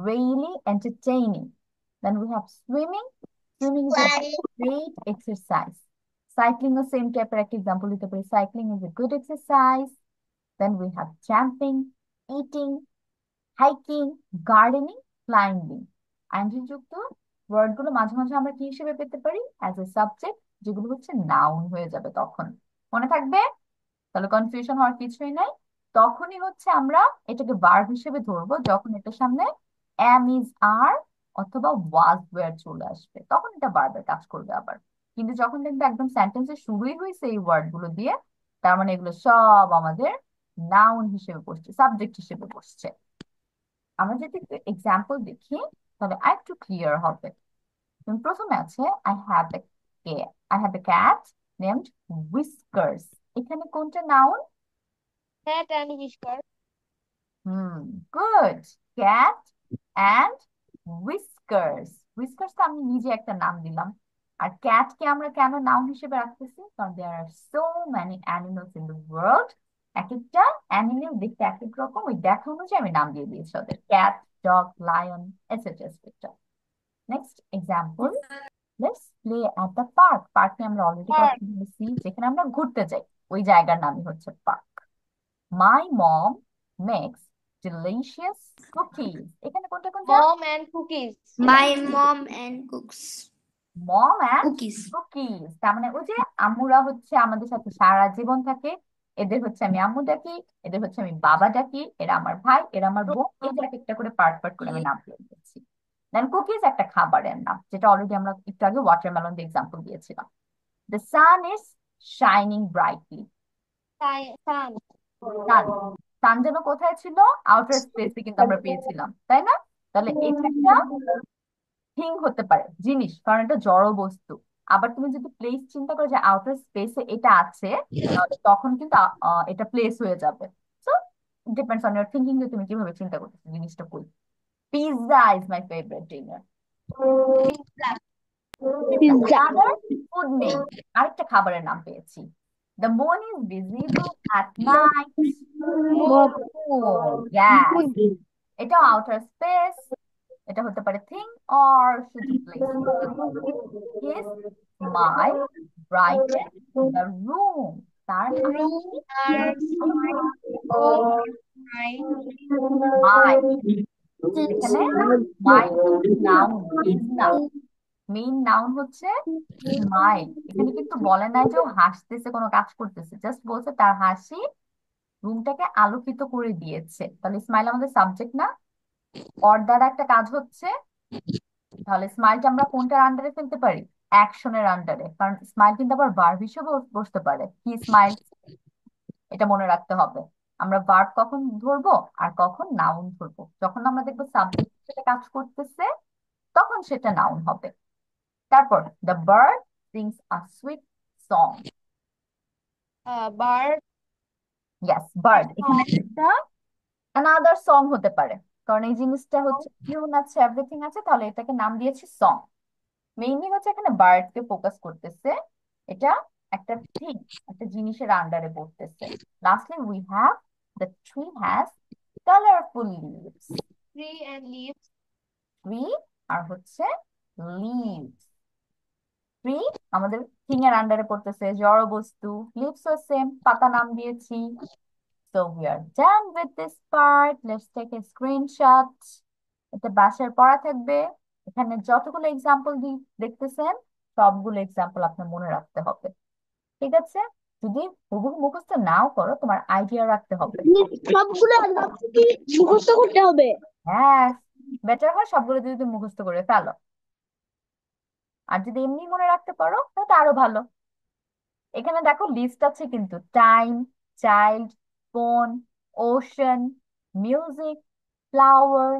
really entertaining. Then we have swimming, swimming is a great exercise. Cycling ও সেম টাইপের একটা এক্সাম্পল দিতে পারি, cycling is a good exercise. Then we have jumping, eating, hiking, gardening, climbing. ING যুক্ত word গুলো মাঝে মাঝে আমরা কি হিসেবে পেতে পারি? অ্যাজ এ সাবজেক্ট, যেগুলো হচ্ছে নাউন হয়ে যাবে তখন। মনে থাকবে? তাহলে কনফিউশন হওয়ার কিছুই নাই। তখনই হচ্ছে আমরা এটাকে ভার্ব হিসেবে ধরবো যখন এটার সামনে am is are অথবা was were চলে আসবে, তখন এটা ভার্বের কাজ করবে আবার। কিন্তু যখন দেখবে একদম সেন্টেন্সের শুরুই হয়েছে এই ওয়ার্ড গুলো দিয়ে, তার মানে এগুলো সব আমাদের নাউন হিসেবে বসছে, সাবজেক্ট হিসেবে বসছে। আমরা যদি এক্সাম্পল দেখি তাহলে আরেকটু ক্লিয়ার হবে। প্রথমে আছে I have a cat named whiskers. এখানে কোনটা noun? Hat and whisker. Hmm, good. Cat and whiskers. Whiskers তো আমি নিজে একটা নাম দিলাম। আর ক্যাটকে আমরা কেন নাউন হিসেবে রাখতেছি? কারণ there are so many animals in the world. এক একটা অ্যানিমেল দেখতে এক এক রকম, ওই দেখা অনুযায়ী আমি নাম দিয়ে দিয়েছি ওদের, cat, dog, lion, etcetera etcetera. Next example, let's play at the park. Park নিয়ে আমরা অলরেডি কথা Park. বলেছি, যেখানে আমরা ঘুরতে যাই, ওই জায়গার নামই হচ্ছে পার্ক। মাই মম মেক্স ডিলিশিয়াস কুকিজ। এখানে কোনটা কোনটা? Mom and cookies. My mom and cooks mom and cookies. Cookies. তার মানে ওই যে আম্মুরা হচ্ছে আমাদের সাথে সারা জীবন থাকে, এদের হচ্ছে আমি আম্মু ডাকি, এদের হচ্ছে আমি বাবা ডাকি, এরা আমার ভাই, এরা আমার বোন, এই যে এক একটা করে পার্ট পার্ট করে আমি নাম দিয়ে দিয়েছি। দেন কুকিজ একটা খাবারের নাম, যেটা অলরেডি আমরা একটু আগে ওয়াটারমেলন দিয়ে এক্সাম্পল দিয়েছিলাম। The sun is shining brightly. Sun. সান, সান যেন কোথায় ছিল? আউটার স্পেসে কিন্তু আমরা পেয়েছিলাম, তাই না? তাহলে এটা একটা থিং হতে পারে, জিনিস, কারণ এটা জড় বস্তু। আবার তুমি যদি প্লেস চিন্তা করো যে আউটার স্পেসে এটা আছে, তাহলে তখন কিন্তু এটা প্লেস হয়ে যাবে। So depends on your thinking, যে তুমি কিভাবে চিন্তা করতেছো জিনিসটা কই। Pizza is my favourite dinner. Pizza. Other food name, আরেকটা খাবারের নাম পেয়েছি। The moon is visible at night. Moon, yes. Moon. এটা আউটার স্পেস, এটা হতে পারে থিং অর শুধু place. His smile brightened the room. তার Room. হাসি Are home. My. মাই, এখানে মাই কিন্তু নাউন, হিজ না। মেইন নাউন হচ্ছে স্মাইল। এখানে কিন্তু বলে নাই যে ও হাসতেছে, কোনো কাজ করতেছে, জাস্ট বলছে তার হাসি রুমটাকে আলোকিত করে দিয়েছে। তাহলে স্মাইল আমাদের সাবজেক্ট না? ওর দ্বারা একটা কাজ হচ্ছে, তাহলে স্মাইলটা আমরা কোনটার আন্ডারে ফেলতে পারি? অ্যাকশনের আন্ডারে, কারণ স্মাইল কিন্তু আবার ভার্ব হিসেবে বসতে পারে। কি স্মাইল, এটা মনে রাখতে হবে। আমরা ভার্ব কখন ধরবো আর কখন নাউন ধরবো? যখন আমরা দেখবো সাবজেক্ট হিসেবে কাজ করতেছে, তখন সেটা নাউন হবে। তারপর the bird sings a sweet song. Bird yes, bird. এখানে একটা অ্যানাদার সং হতে পারে, কারণ এই জিনিসটা হচ্ছে টিউন আছে, এভরিথিং আছে, তাহলে এটাকে নাম দিয়েছি সং। মেইনলি হচ্ছে এখানে বার্ড কে ফোকাস করতেছে, এটা একটা থিং, একটা জিনিসের আন্ডারে পড়তেছে। Lastly we have the tree has colourful leaves. Tree and leaves. Tree আর হচ্ছে লিভস। ট্রি আমাদের থিং এর আন্ডারে পড়তেছে, জড় বস্তু। লিভস ও সেম, পাতা নাম দিয়েছি। So we are done with this part. Let's take a screenshot. এটা বাসায় পড়া থাকবে। এখানে যতগুলো এক্সাম্পল দেখতেছেন, সবগুলো এক্সাম্পল আপনার মনে রাখতে হবে, ঠিক আছে? যদি হুবহু মুখস্থ নাও করো, তোমার আইডিয়া রাখতে হবে। সবগুলো কি মুখস্থ করতে হবে? হ্যাঁ, বেটার হয় সবগুলো যদি তুমি মুখস্থ করে ফেলো। আর যদি এমনি মনে রাখতে পারো তাহলে আরো ভালো। এখানে দেখো লিস্ট আছে কিন্তু, time, child, phone, ocean, music, flower,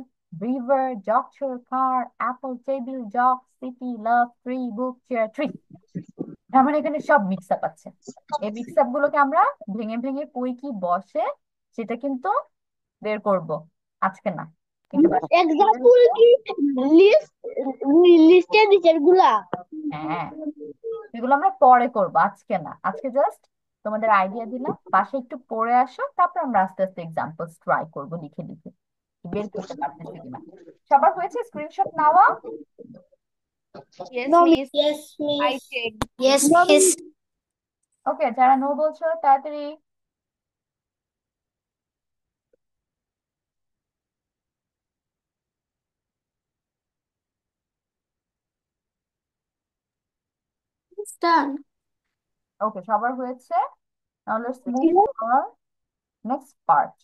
river, doctor, car, apple, table, dog, city, love, tree, book, chair, tree. তার মানে এখানে সব মিক্স আপ আছে। এই মিক্স আপ গুলোকে আমরা ভেঙে ভেঙে কই কি বসে সেটা কিন্তু বের করব আজকে না, একটু বাসায় পড়ে এক্সাম্পল নিতে। কি লিস্ট লিস্টের নিচের গুলা? হ্যাঁ, এগুলো আমরা পরে করব, আজকে না। আজকে জাস্ট তোমাদের আইডিয়া দিলাম, বাসায় একটু পড়ে আসো, তারপর আমরা আস্তে আস্তে এক্সাম্পলস ট্রাই করবো লিখে লিখে বের করতে পারতেছি কিনা। সবার হয়েছে স্ক্রিনশট নেওয়া? Yes, No, miss. Yes, I miss. checked. Yes, no, miss. ওকে, যারা নো বলছো তাড়াতাড়ি। It's done. ওকে, সবার হয়েছে। Now let's move to our next part.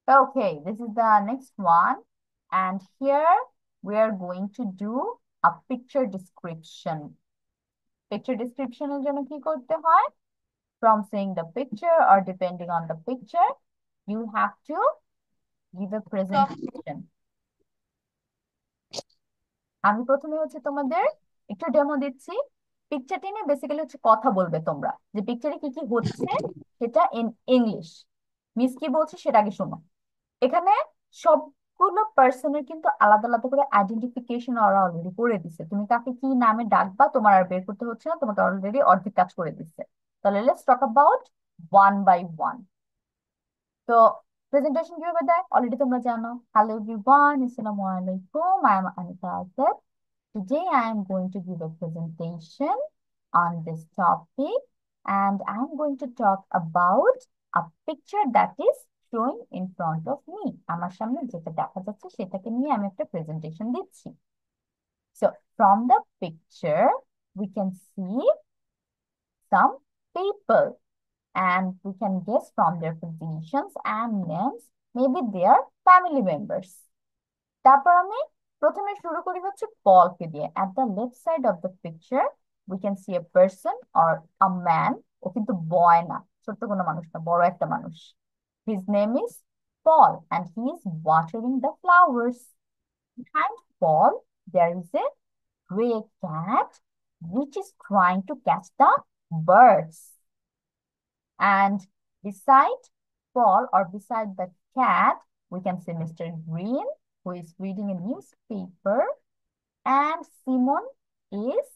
Okay, this is the next one, and here we are going to do a picture description. Picture description এর জন্য কি করতে হয়? From seeing the picture or depending on the picture, you have to give a presentation. আমি প্রথমে হচ্ছে তোমাদের একটু ডেমো দিচ্ছি। পিকচারটি নিয়ে বেসিক্যালি হচ্ছে কথা বলবে তোমরা, যে পিকচারে কি কি হচ্ছে সেটা ইন ইংলিশ। মিস কি বলছি সেটা আগে শোনো। এখানে সবগুলো পার্সনের কিন্তু আলাদা আলাদা করে আইডেন্টিফিকেশন ওরা অলরেডি করে দিছে। তুমি কাকে কি নামে ডাকবা তোমার আর বের করতে হচ্ছে না, তোমাকে অলরেডি অর্ধেক কাজ করে দিচ্ছে। তাহলে let's talk about one by one. তো প্রেজেন্টেশন কিভাবে দেয় অলরেডি তোমরা জানো। হ্যালো এভরিওয়ান, আসসালামু আলাইকুম, I am Anita Azad. Today I am going to give a presentation on this topic, and I am going to talk about a picture that is showing in front of me. আমার সামনে যেটা দেখা যাচ্ছে সেটাকে নিয়ে আমি একটা প্রেজেন্টেশন দিচ্ছি। So from the picture we can see some people, and we can guess from their positions and names, maybe they are family members. তারপর আমি প্রথমে শুরু করি হচ্ছে পলকে দিয়ে। At the left side of the picture we can see a person or a man. ও কিন্তু বয় না, ছোট্ট কোনো মানুষ না, বড় একটা মানুষ। His name is Paul and he is watering the flowers. Behind Paul there is a gray cat which is trying to catch the birds. And beside Paul or beside the cat, we can see Mr. Green, who is reading a newspaper, and Simon is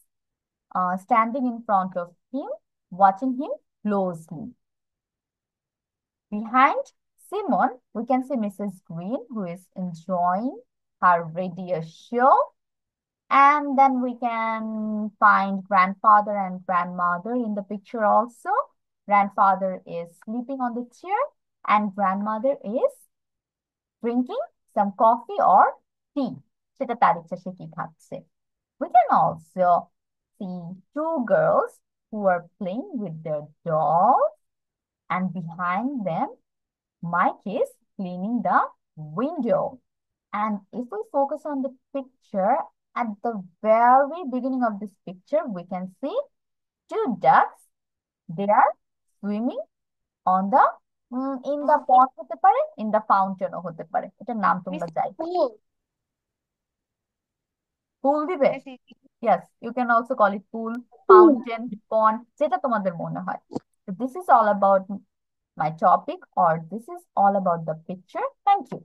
standing in front of him, watching him closely. Behind Simon, we can see Mrs. Green, who is enjoying her radio show. And then we can find grandfather and grandmother in the picture also. Grandfather is sleeping on the chair and grandmother is drinking some coffee or tea. সেটা তার ইচ্ছা, সে কি খাচ্ছে। We can also see two girls who are playing with their dolls, and behind them Mike is cleaning the window. And if we focus on the picture, at the very beginning of this picture, we can see two ducks. They are swimming on the in the pond হতে পারে, in the fountain ও হতে পারে, এটার নাম Miss তোমরা যাই Pool. পুল দিবে। Yes, Yes, you can also call it pool, fountain, pond, যেটা তোমাদের মনে হয়। This is all about my topic or this is all about the picture. Thank you.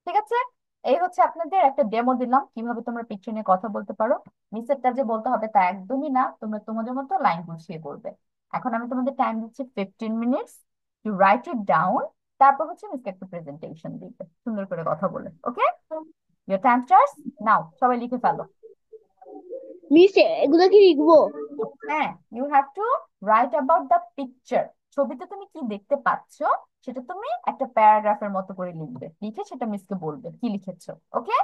ঠিক আছে, এই হচ্ছে আপনাদের একটা ডেমো দিলাম কিভাবে তোমরা পিকচার নিয়ে কথা বলতে পারো। মিসেরটা যে বলতে হবে তা একদমই না, তোমরা তোমাদের মতো লাইন গুছিয়ে করবে। এখন আমি তোমাদের টাইম দিচ্ছি 15 minutes to right it down. তারপর হচ্ছে মিসকে একটা প্রেজেন্টেশন দিবে সুন্দর করে কথা বলে। Okay, your time starts now. সবাই লিখে ফেলো। মিস এগুলো কি লিখবো? হ্যাঁ, you have to write about the picture. ছবিতে তুমি কি দেখতে পাচ্ছ সেটা তুমি একটা প্যারাগ্রাফের মতো করে লিখবে, লিখে সেটা মিসকে বলবে কি লিখেছো। ওকে,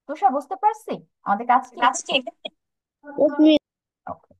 তুষার বুঝতে পারছি আমাদের কাজ কি? Yes, miss. Okay.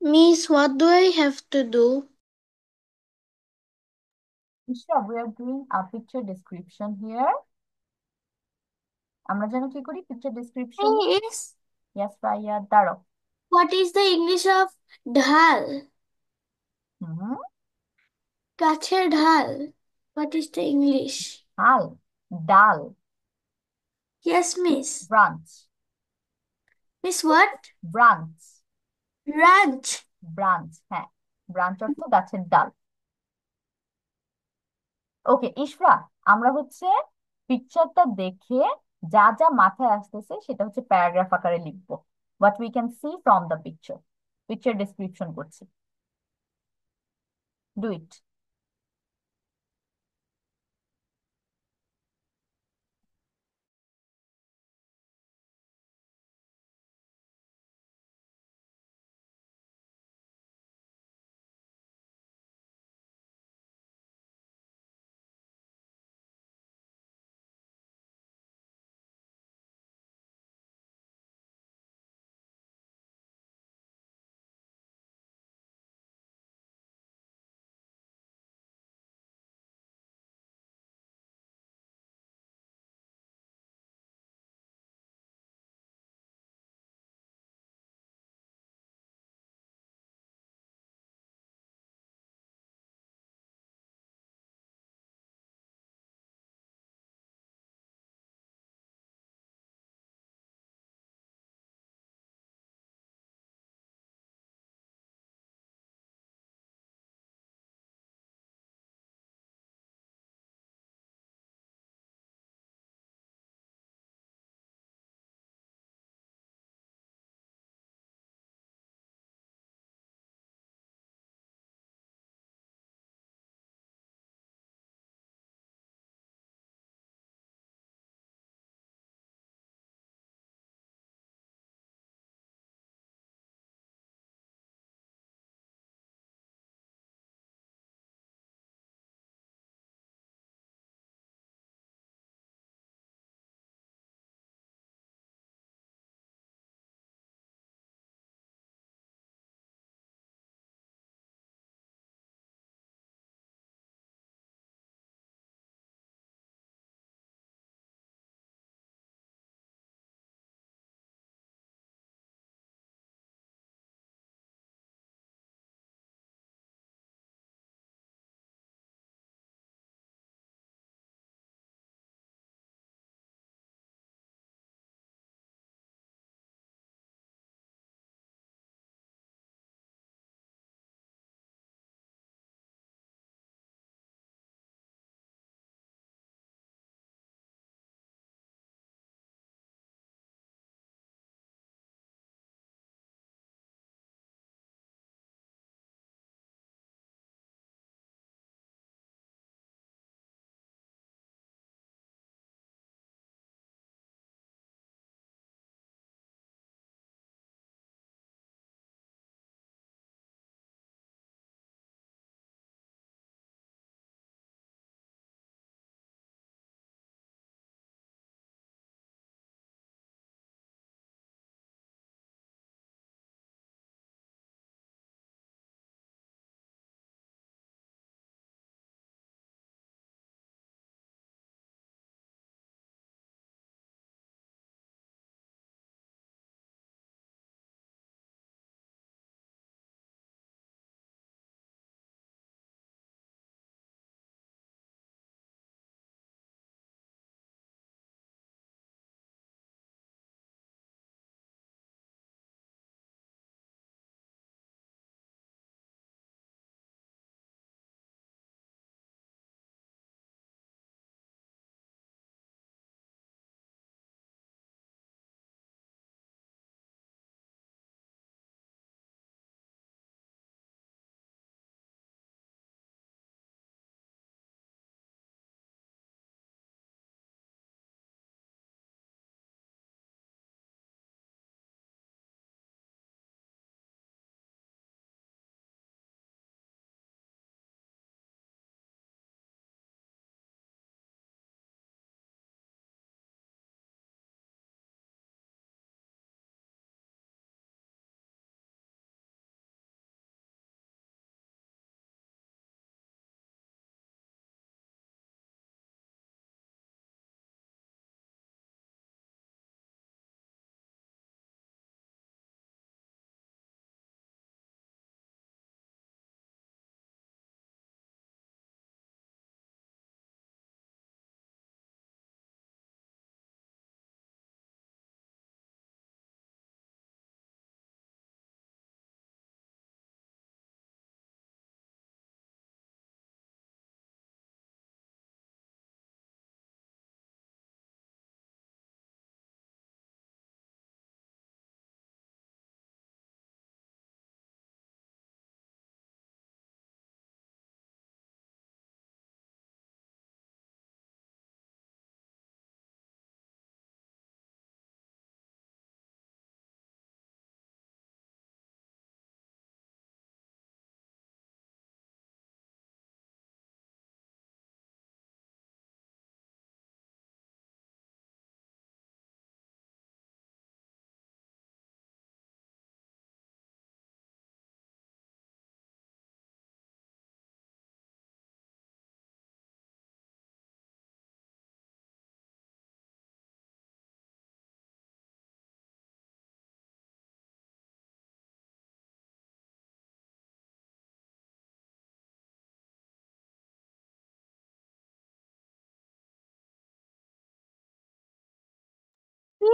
Miss, what do I have to do? Ishra, we are doing a picture description here. আমরা যেন কি করি পিকচার ডেসক্রিপশন? Miss, ইয়েস ভাইয়া, দাঁড়াও। what is the English of dhal? হুম, গাছের ঢাল. What is the English? হাল, ডাল, Yes, Miss. Branch, Miss, what? Branch, Ranch. Branch, হ্যাঁ, ব্রাঞ্চ অর্থ গাছের ডাল। ওকে ইশরা, আমরা হচ্ছে পিকচারটা দেখে যা যা মাথায় আসতেছে সেটা হচ্ছে প্যারাগ্রাফ আকারে লিখবো। What we can see from the picture, picture description করছি। Do it.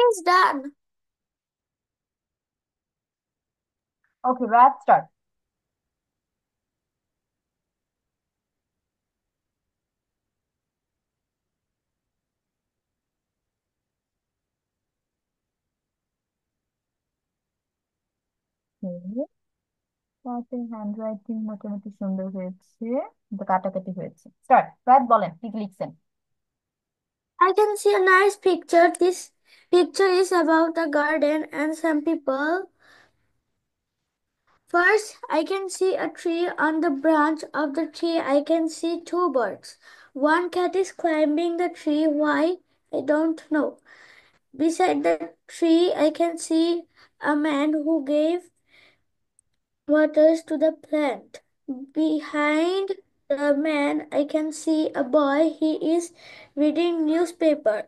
is done. Okay, let's start. Okay, রাতের হ্যান্ডরাইটিং মোটামুটি সুন্দর হয়েছে, কিন্তু কাটাকাটি হয়েছে। স্টার্ট। রাত বলেন কি কি লিখছেন? I can see a nice picture. This picture is about a garden and some people. First, I can see a tree. On the branch of the tree, I can see two birds. One cat is climbing the tree. Why? I don't know. Beside the tree, I can see a man who gave waters to the plant. Behind the man, I can see a boy. He is reading newspaper.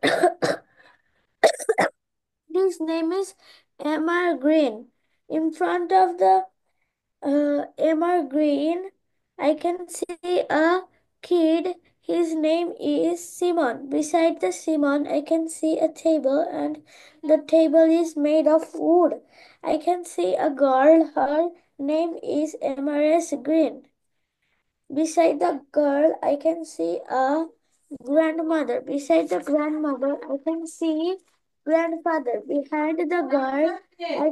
His name is Emma Green. In front of the Emma Green, I can see a kid. His name is Simon. Beside the Simon, I can see a table, and the table is made of wood. I can see a girl. Her name is Emma's Green. Beside the girl, I can see a grandmother. Beside the grandmother, I can see grandfather. Behind the girl, I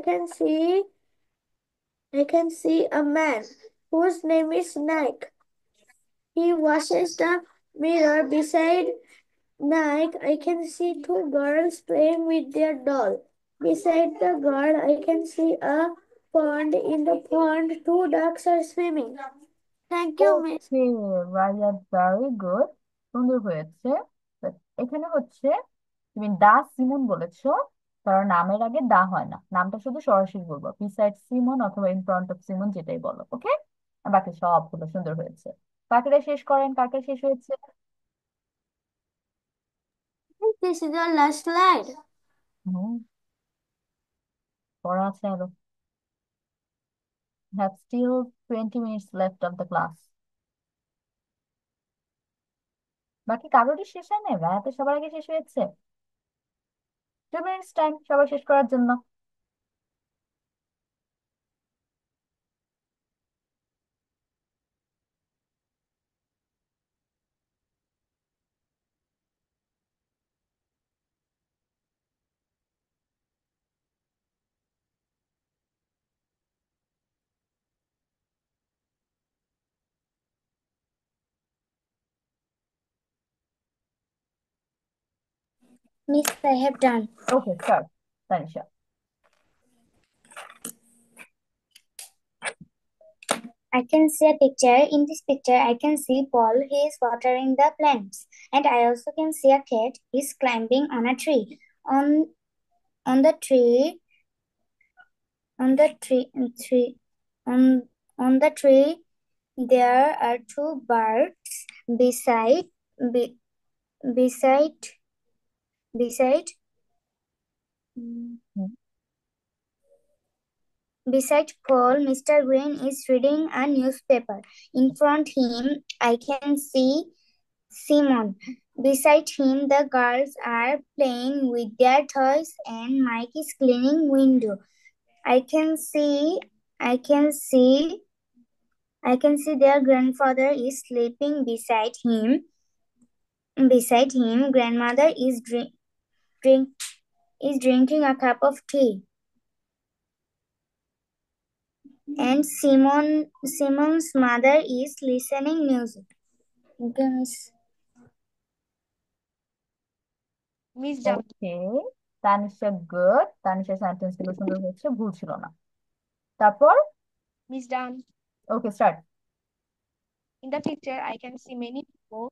can see a man whose name is Nike. He washes the mirror. Beside Nike, I can see two girls playing with their doll. Beside the girl, I can see a pond. In the pond, two ducks are swimming. Thank you, Miss. Okay, Rayat, very good, সুন্দর হয়েছে। But এখানে হচ্ছে তুমি দা Simon বলেছো, কারণ নামের আগে দা হয় না, নামটা শুধু সরাসরি বলবো, বিসাইড সিমন অথবা ইন ফ্রন্ট অফ সিমন, যেটাই বলো। ওকে, বাকি সবগুলো সুন্দর হয়েছে। বাকিটা শেষ করেন, কাকে শেষ হয়েছে? This is the last slide. হুম, পড়া আছে আরো। Have still 20 minutes left of the class. বাকি কারোরই শেষ হয় নাই? রায়াতে সবার আগে শেষ হয়েছে। 2 minutes টাইম সবার শেষ করার জন্য। Miss, I have done. Okay, start. Tanisha. I can see a picture. In this picture, I can see Paul. He is watering the plants, and I also can see a cat. He's climbing on a tree. On on the tree, on the tree, tree on the tree, there are two birds beside be, beside beside beside Paul. Mr. Green is reading a newspaper. In front him, I can see Simon. Beside him, the girls are playing with their toys, and Mike is cleaning window. I can see, I can see, I can see their grandfather is sleeping beside him. Beside him, grandmother is drinking a cup of tea, and Simon's mother is listening music. Okay, miss. Miss done. Okay, Tanisha good, তানিশার sentence গুলো সুন্দর হয়েছে, ভুল ছিল না। তারপর Miss done. Okay, start. In the picture, I can see many people.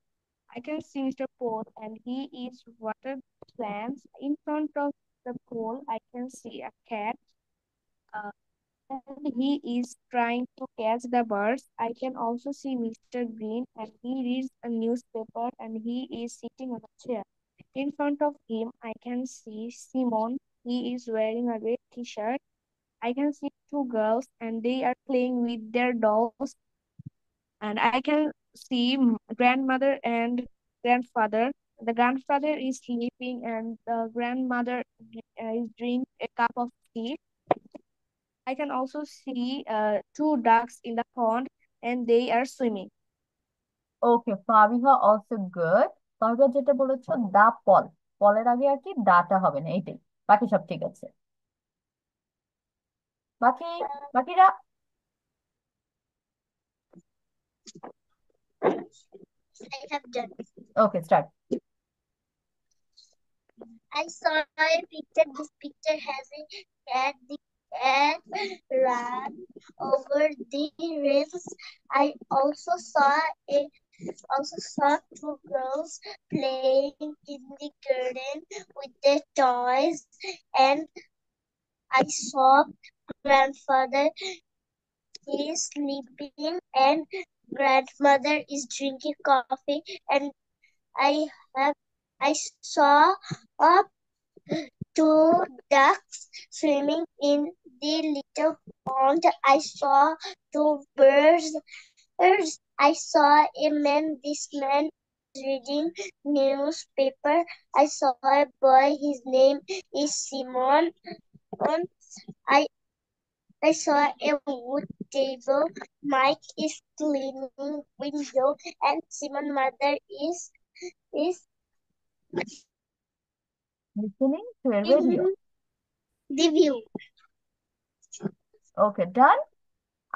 I can see Mr. Paul, and he is water plants. In front of the pool, I can see a cat, uh, and he is trying to catch the birds. I can also see Mr. Green, and he reads a newspaper, and he is sitting on a chair. In front of him, I can see Simon. He is wearing a red t-shirt. I can see two girls, and they are playing with their dolls. And I can see grandmother and grandfather. The grandfather is sleeping and the grandmother is drinking a cup of tea. I can also see two ducks in the pond and they are swimming. Okay, Fabiha also good. Fabiha যেটা বলেছো দা পল, পলের আগে আর কি দাটা হবে না, এইটাই। বাকি সব ঠিক আছে। বাকি বাকিরা I have done. Okay, start. I saw a picture. This picture has a cat. The cat ran over the rails. I also saw two girls playing in the garden with their toys, and I saw grandfather is sleeping and grandmother is drinking coffee, and I have I saw up two ducks swimming in the little pond. I saw two birds. I saw a man. This man is reading newspaper. I saw a boy. His name is Simon. I I saw a wood table. Mike is cleaning window, and Simon mother is listening to A radio. the view. Okay, done.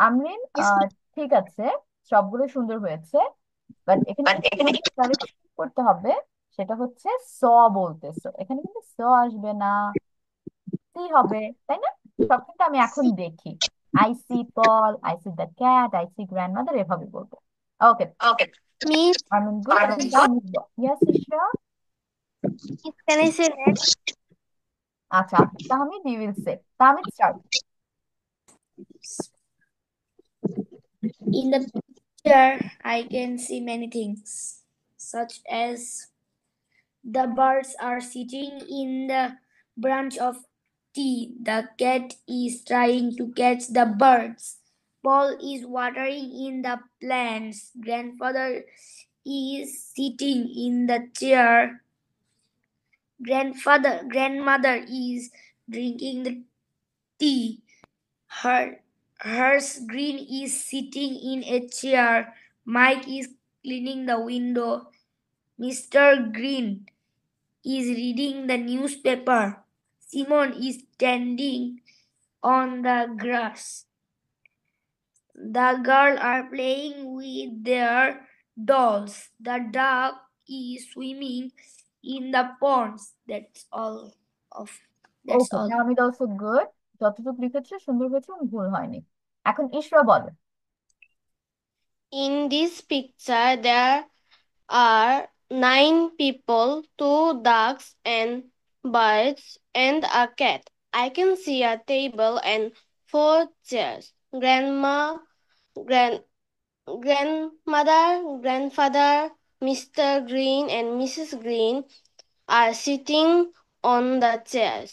Amrin, Yes, ঠিক আছে, সবগুলো সুন্দর হয়েছে, but এখানে একটু correction করতে হবে। সেটা হচ্ছে স বলতেছো, এখানে কিন্তু স আসবে না, সি হবে, তাই না? সব কিন্তু আমি এখন দেখি। I see Paul, I see the cat, I see grandmother, এভাবে বলবো। Okay, Miss, Amin good. এখন তাহমিদ, ইয়াস Ishra. can I say next? আচ্ছা, Tahmid you will say. Tahmid start. In the picture, I can see many things, such as the birds are sitting in the branch of tea. The cat is trying to catch the birds. Paul is watering in the plants. Grandfather is sitting in the chair. Grandmother is drinking the tea. Hers Green is sitting in a chair. Mike is cleaning the window. Mr. Green is reading the newspaper. Simon is standing on the grass. The girls are playing with their dolls. The duck is swimming in the ponds. That's all. Okay, Tahmid also good. যতটুকু লিখেছে সুন্দর হয়েছে এবং ভুল হয়নি। এখন ইশরা বলো। In this picture, there are 9 people, 2 ducks and birds and a cat. I can see a table and 4 chairs. Grand, grandmother, grandfather, Mr. Green and Mrs. Green are sitting on the chairs.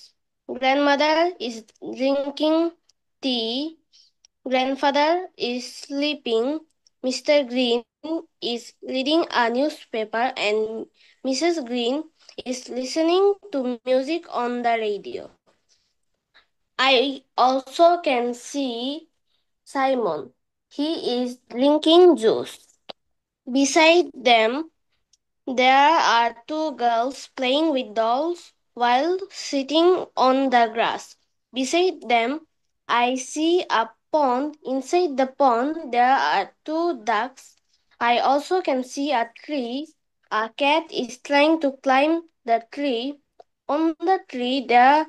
Grandmother is drinking tea. Grandfather is sleeping. Mr. Green is reading a newspaper and Mrs. Green is listening to music on the radio. I also can see Simon. He is drinking juice. Beside them, there are 2 girls playing with dolls while sitting on the grass. Beside them, I see a pond. Inside the pond, there are 2 ducks. I also can see a tree. A cat is trying to climb the tree. On the tree, there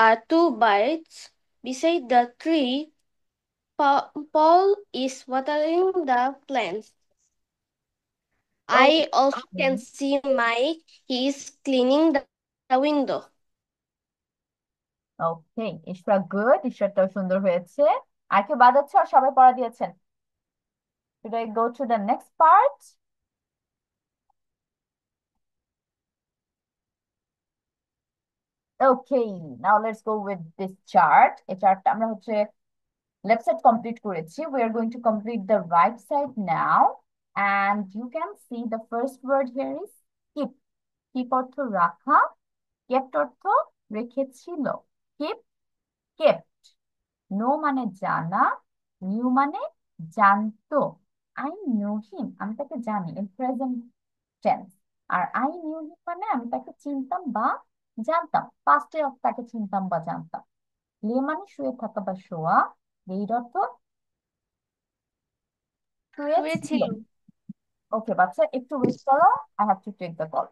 are 2 birds. Beside the tree, Paul is watering the plants. I also can see Mike. He is cleaning the window. Okay, Ishra good, ইশরাটাও সুন্দর হয়েছে। আর কেউ বাদ আছে আর সবাই পড়া দিয়েছেন? Should I go to the next part? Okay, now let's go with this chart. এই চার্টটা আমরা হচ্ছে left side complete করেছি। We are going to complete the right side now. And you can see the first word here is keep. Keep অর্থ রাখা, kept অর্থ রেখেছিল। Keep, kept. No মানে জানা, নিউ মানে জানতো। আই নিউ হিম, আমি তাকে জানি, ইন প্রেজেন্ট টেন্স। আর আই নিউ হিম মানে আমি তাকে চিনতাম বা জানতাম, পাস্টে তাকে চিনতাম বা জানতাম। লে মানে শুয়ে থাকা বা শোয়া। লেইড অর্থ শুয়েছিল। শুয়েছিল। ওকে বাচ্চা, একটু ওয়েট করো, I have to take the call.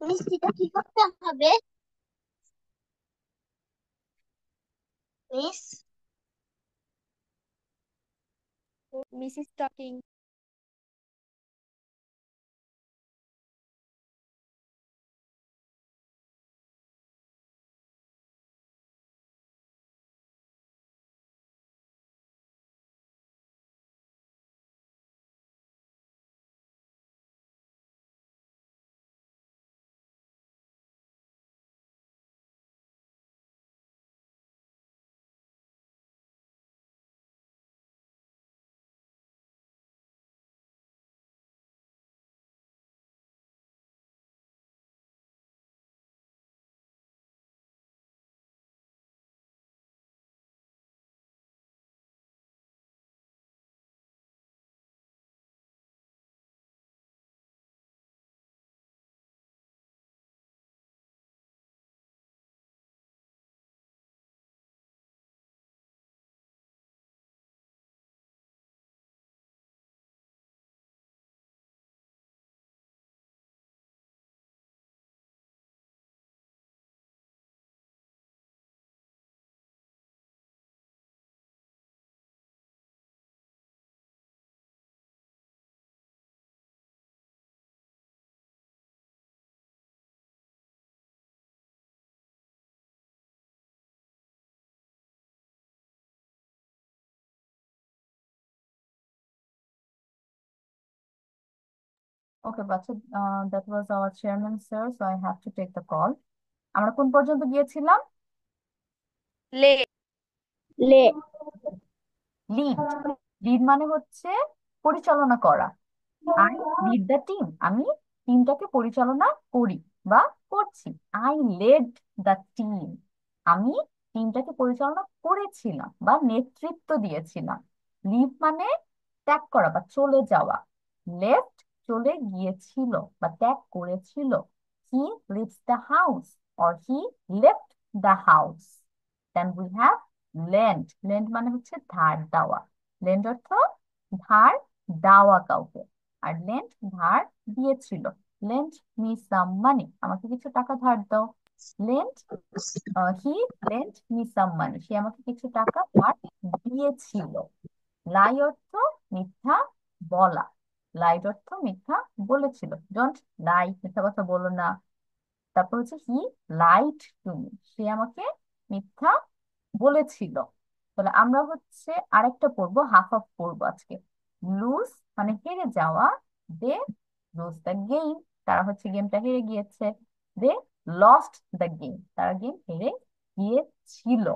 Miss এটা কি করতে হবে miss? Miss is talking. Okay বাচ্চা, that was our chairman sir, so I have to take the call. আমরা কোন পর্যন্ত গিয়েছিলাম? লে। লে। লিড। লিড মানে হচ্ছে পরিচালনা করা। আই লিড দ্য টিম, আমি টিমটাকে পরিচালনা করি বা করছি। আই লেড দ্য টিম, আমি টিমটাকে পরিচালনা করেছিলাম বা নেতৃত্ব দিয়েছিলাম। লিভ মানে ত্যাগ করা বা চলে যাওয়া। লেফট চলে গিয়েছিল বা ত্যাগ করেছিল। He leaves the house or he left the house. Then we have lend. Lend মানে হচ্ছে ধার দেওয়া। লেন্ড অর্থ ধার দেওয়া কাউকে। আর লেন্ড ধার দিয়েছিল। লেন্ড মি সাম মানি, আমাকে কিছু টাকা ধার দাও। লেন্ড, হি লেন্ড মি সাম মানি, সে আমাকে কিছু টাকা ধার দিয়েছিল। লাই অর্থ মিথ্যা বলা। লাইড অর্থ মিথ্যা বলেছিল। ডোন্ট লাই, মিথ্যা কথা বলো না। তারপর হচ্ছে হি লাইড টু মি, সে আমাকে মিথ্যা বলেছিল। তাহলে আমরা হচ্ছে আরেকটা পড়বো, হাফ হাফ পড়বো আজকে। লুজ মানে হেরে যাওয়া। দে লুজ দ্য গেম, তারা হচ্ছে গেমটা হেরে গিয়েছে। দে লস্ট দ্য গেম, তারা গেম হেরে গিয়েছিল।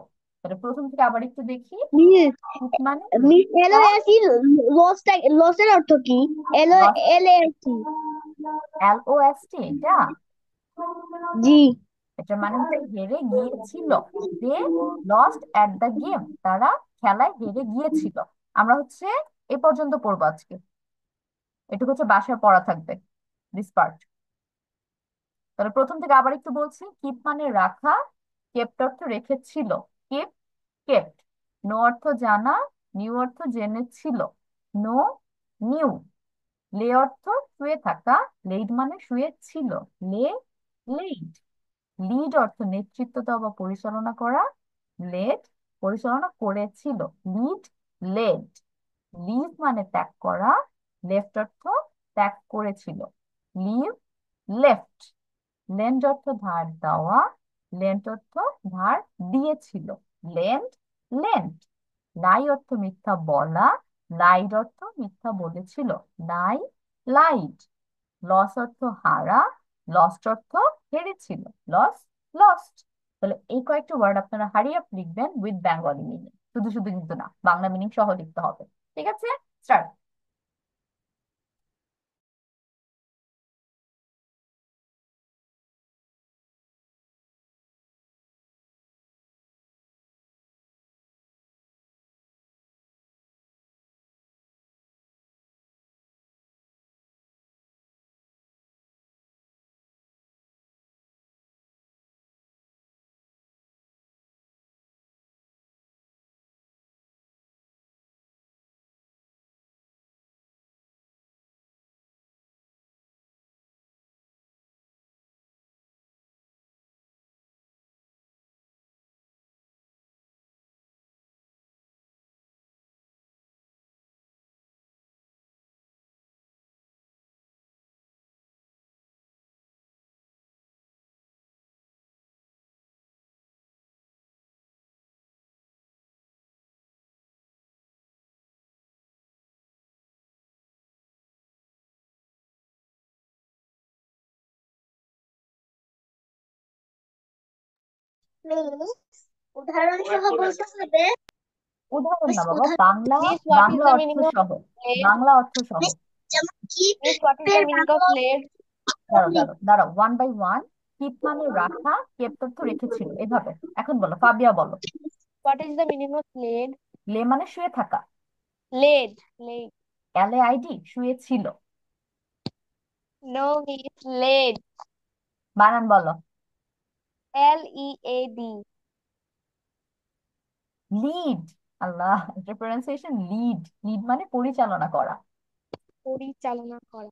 তাহলে প্রথম থেকে আবার একটু দেখি। মিস লুজ মানে মিস এলওএসি লসের অর্থ কি? এল লস্ট, এলএসি। LOST, এটা জি। এটা মানে হচ্ছে হেরে গিয়েছিল। They lost at the game, তারা খেলায় হেরে গিয়েছিল। আমরা হচ্ছে এ পর্যন্ত পড়বো আজকে। এটুকু হচ্ছে বাসায় পড়া থাকবে, দিস পার্ট। তাহলে প্রথম থেকে আবার একটু বলছি। কিপ মানে রাখা, কেপ্ট অর্থ রেখেছিল। Keep, kept. নো অর্থ জানা, নিউ অর্থ জেনেছিল। No new. লে অর্থ শুয়ে থাকা, লেড মানে শুয়ে ছিল। লে লেড। লিড অর্থ নেতৃত্ব দেওয়া বা পরিচালনা করা, লেড পরিচালনা করেছিল। Lead lead. লিভ মানে ত্যাগ করা, লেফট অর্থ ত্যাগ করেছিল। Leave left. লেন্ড অর্থ ধার দেওয়া, লেন্ট অর্থ ধার দিয়েছিল। Lend lent. লাই অর্থ মিথ্যা বলা, লাইড অর্থ মিথ্যা বলেছিল। লাই লাইড। লস অর্থ হারা, লস্ট অর্থ হেরেছিল। Loss lost. তাহলে এই কয়েকটি ওয়ার্ড আপনারা হারিয়ে লিখবেন উইথ বেঙ্গলি মিনিং, শুধু শুধু কিন্তু না, বাংলা মিনিং সহ লিখতে হবে। ঠিক আছে, স্টার্ট। উদাহরণ সহ বলতে হবে। উদাহরণ না বাবা, উদাহরণ Bangla, Miss, what is Bangla the অর্থ meaning of সহ। lead? বাংলা অর্থ সহ। যেমন কি Miss, what is the meaning of lead? দাঁড়াও দাঁড়াও দাঁড়াও, ওয়ান বাই ওয়ান। কিপ মানে রাখা, কেপ্ট অর্থ রেখেছিল, এভাবে। এখন বলো, ফাবিয়া বলো। What is the meaning of lead? লে মানে শুয়ে থাকা, Laid. Laid. এল এ আইডি শুয়ে ছিল। No, Miss, laid. বানান বলো। Lead. লিড। আল্লাহ, এটা প্রনাউন্সিয়েশন লিড। লিড মানে পরিচালনা করা। পরিচালনা করা।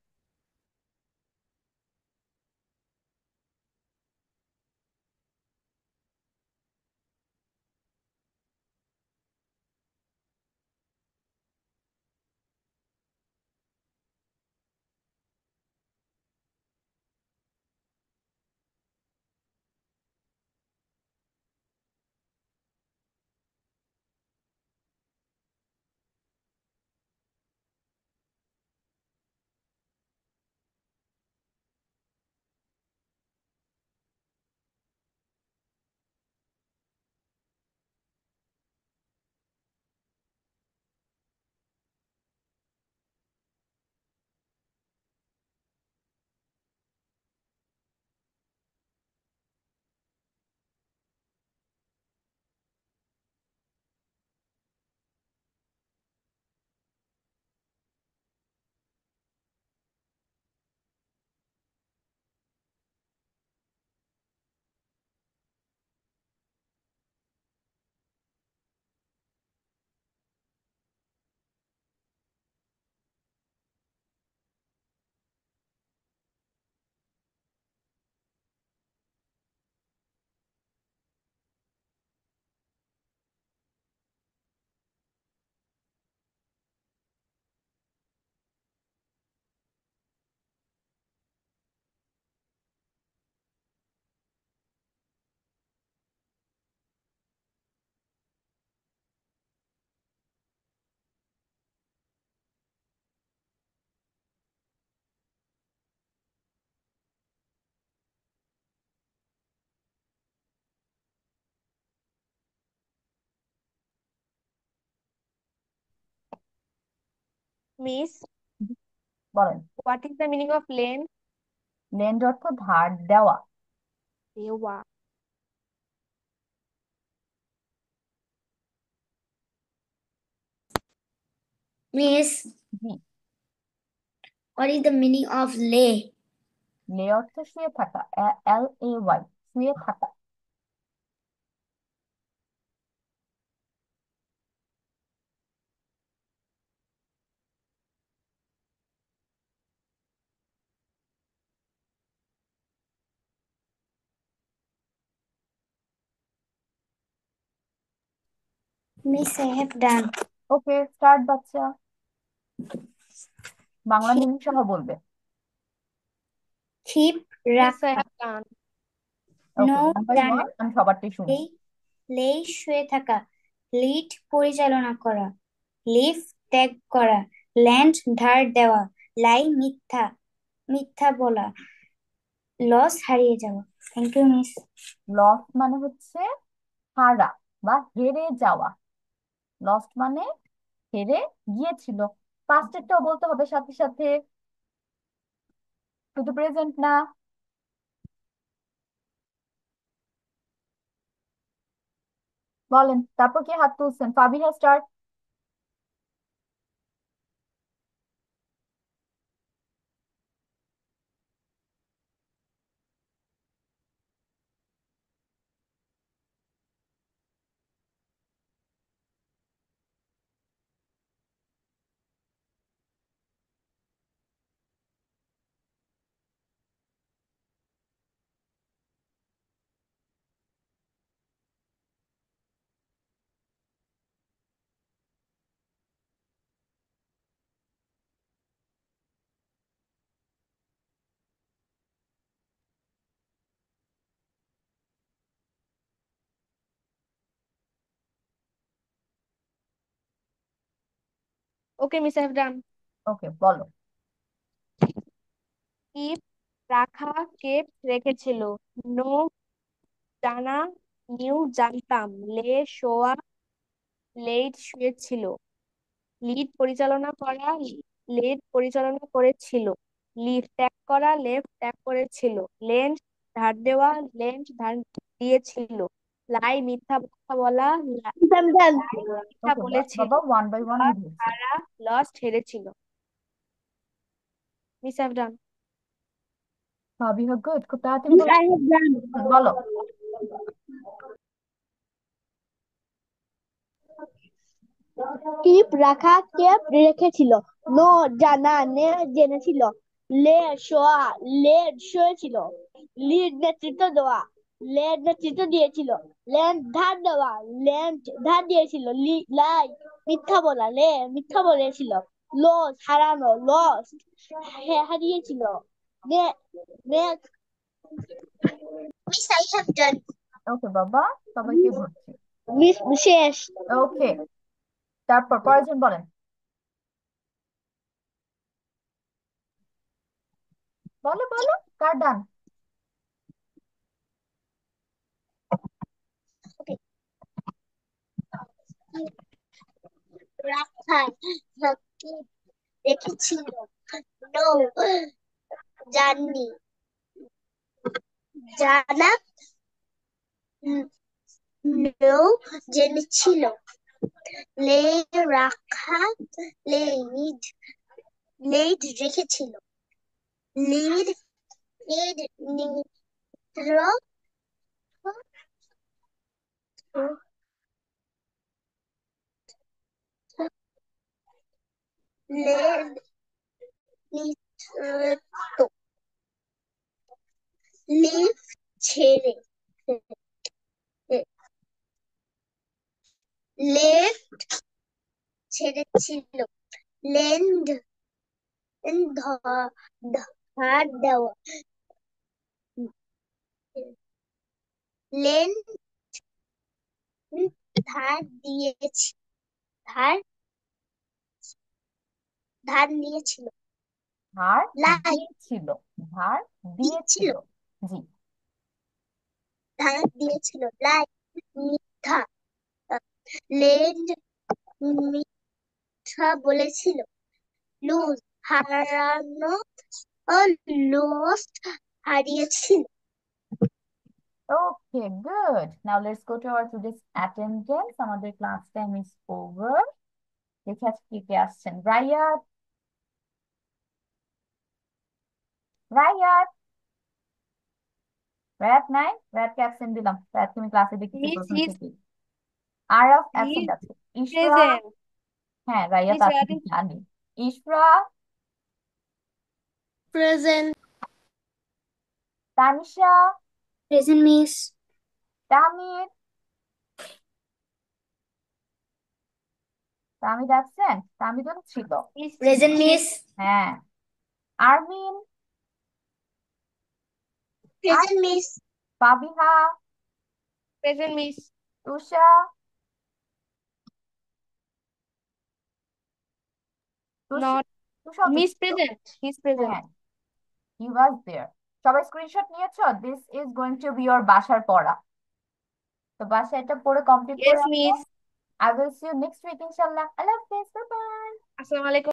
Miss, বলেন। what is the meaning of lend? Lend অর্থ ধার দেওয়া। দেওয়া। মিস, জি। what is the meaning of lay? লে অর্থ শুয়ে থাকা, এল এ ওয়াই, শুয়ে থাকা। Miss, I have done. Okay, start বাচ্চা। বাংলা মিনিং সহ বলবে। Keep Miss, I রাখা, have done. Okay, no one by জানা, ওয়ান আমি সবারটাই শুনি। লেই শুয়ে থাকা, লিড পরিচালনা করা, লিভ ত্যাগ করা, ল্যান্ড ধার দেওয়া, লাই মিথ্যা, মিথ্যা বলা, লস হারিয়ে যাওয়া। Thank you miss. লস মানে হচ্ছে হারা বা হেরে যাওয়া। লস্ট মানে হেরে গিয়েছিল। পাস্টেরটাও বলতে হবে সাথে সাথে, শুধু প্রেজেন্ট না। বলেন, তারপর কে হাত তুলছেন? Fabiha, start. Okay, Miss, I have done. ওকে, বলো। Keep রাখা, kept রেখেছিল। No জানা, নিউ জানতাম। লে শোয়া, লেট শুয়েছিল। লিড পরিচালনা করা, লেড পরিচালনা করেছিল। লিভ ত্যাগ করা, লেফট ত্যাগ করেছিল। লেন্ড ধার দেওয়া, লেন্ড ধার দিয়েছিল। লাই মিথ্যা কথা বলা, Miss, I'm done. লাই মিথ্যা ওকে বলেছিল। বাবা, ওয়ান বাই ওয়ান লস বুঝেছি। হারা, লস্ট হেরেছিল। Miss have done. Fabiha, good, খুব তাড়াতাড়ি Miss, বলো। I have done. বলো। টিপ রাখা, কেপ রেখেছিল। নো জানা, নে জেনেছিল। লে শোয়া, লেড শুয়েছিল। লিড নেতৃত্ব দেওয়া, লেড নেতৃত্ব দিয়েছিল। ল্যান্ড ধার দেওয়া, ল্যান্ড ধার দিয়েছিল। লাই মিথ্যা বলা, লে মিথ্যা বলেছিল। লস হারানো, লস হারিয়েছিল। নে নে মিস আই হ্যাভ ডান। ওকে বাবা, সবাইকে ধরছি। মিস শেষ। ওকে, তারপর পরেরজন বলেন। বলো বলো, কার ডান? রাখা রেখেছিল। নো জানি জানা, নো জেনেছিল। লে রাখা, লেড লেড রেখেছিল। লিড লিড নিদ্র লেড নিদ্রত। লিভ ছেড়ে, লেফট ছেড়েছিল। লেন্ড ধার দেওয়া, লেন ধার দিয়েছি, ধার ধার নিয়েছিল। ধার লাই দিয়েছিল। ধার দিয়েছিল, দিয়েছিল। জি। ধার দিয়েছিল। লাই মিথ্যা, লেন্ড মিথ্যা বলেছিল। লুজ হারানো, লস্ট হারিয়েছিল। Okay, good. Now let's go to our today's attendance. আমাদের ক্লাস টাইম ইজ ওভার। দেখে আজকে কে কে আসছেন। রায়াত, রায়াত, রায়াত নাই? রায়াতকে অ্যাবসেন্ট দিলাম। রায়াত তুমি ক্লাসে দেখেছি মিস প্রথম ইজ থেকে। আরব হি অ্যাবসেন্ট আছে। ইশরা, প্রেজেন্ট। হ্যাঁ রায়াত মিস আছে ওয়ার ইজ জানি। Ishra, present. Tanisha, present Miss. Tahmid, Tahmid absent, তাহমিদুল ছিল। Present, Miss. হ্যাঁ। Armin, Present, Miss. Fabiha, Present, Miss. Tusha, Not Tusha তো Miss ছিল। present. He's present. হ্যাঁ, হি ওয়াজ দেয়ার। সবাই স্ক্রিনশট নিয়েছো? This is going to B your বাসার পড়া। তো বাসায় এটা পড়ে কমপ্লিট করে Yes, রাখো। Miss. I will see you next week, inshallah. Allah Hafiz. Bye bye. Assalamualaikum.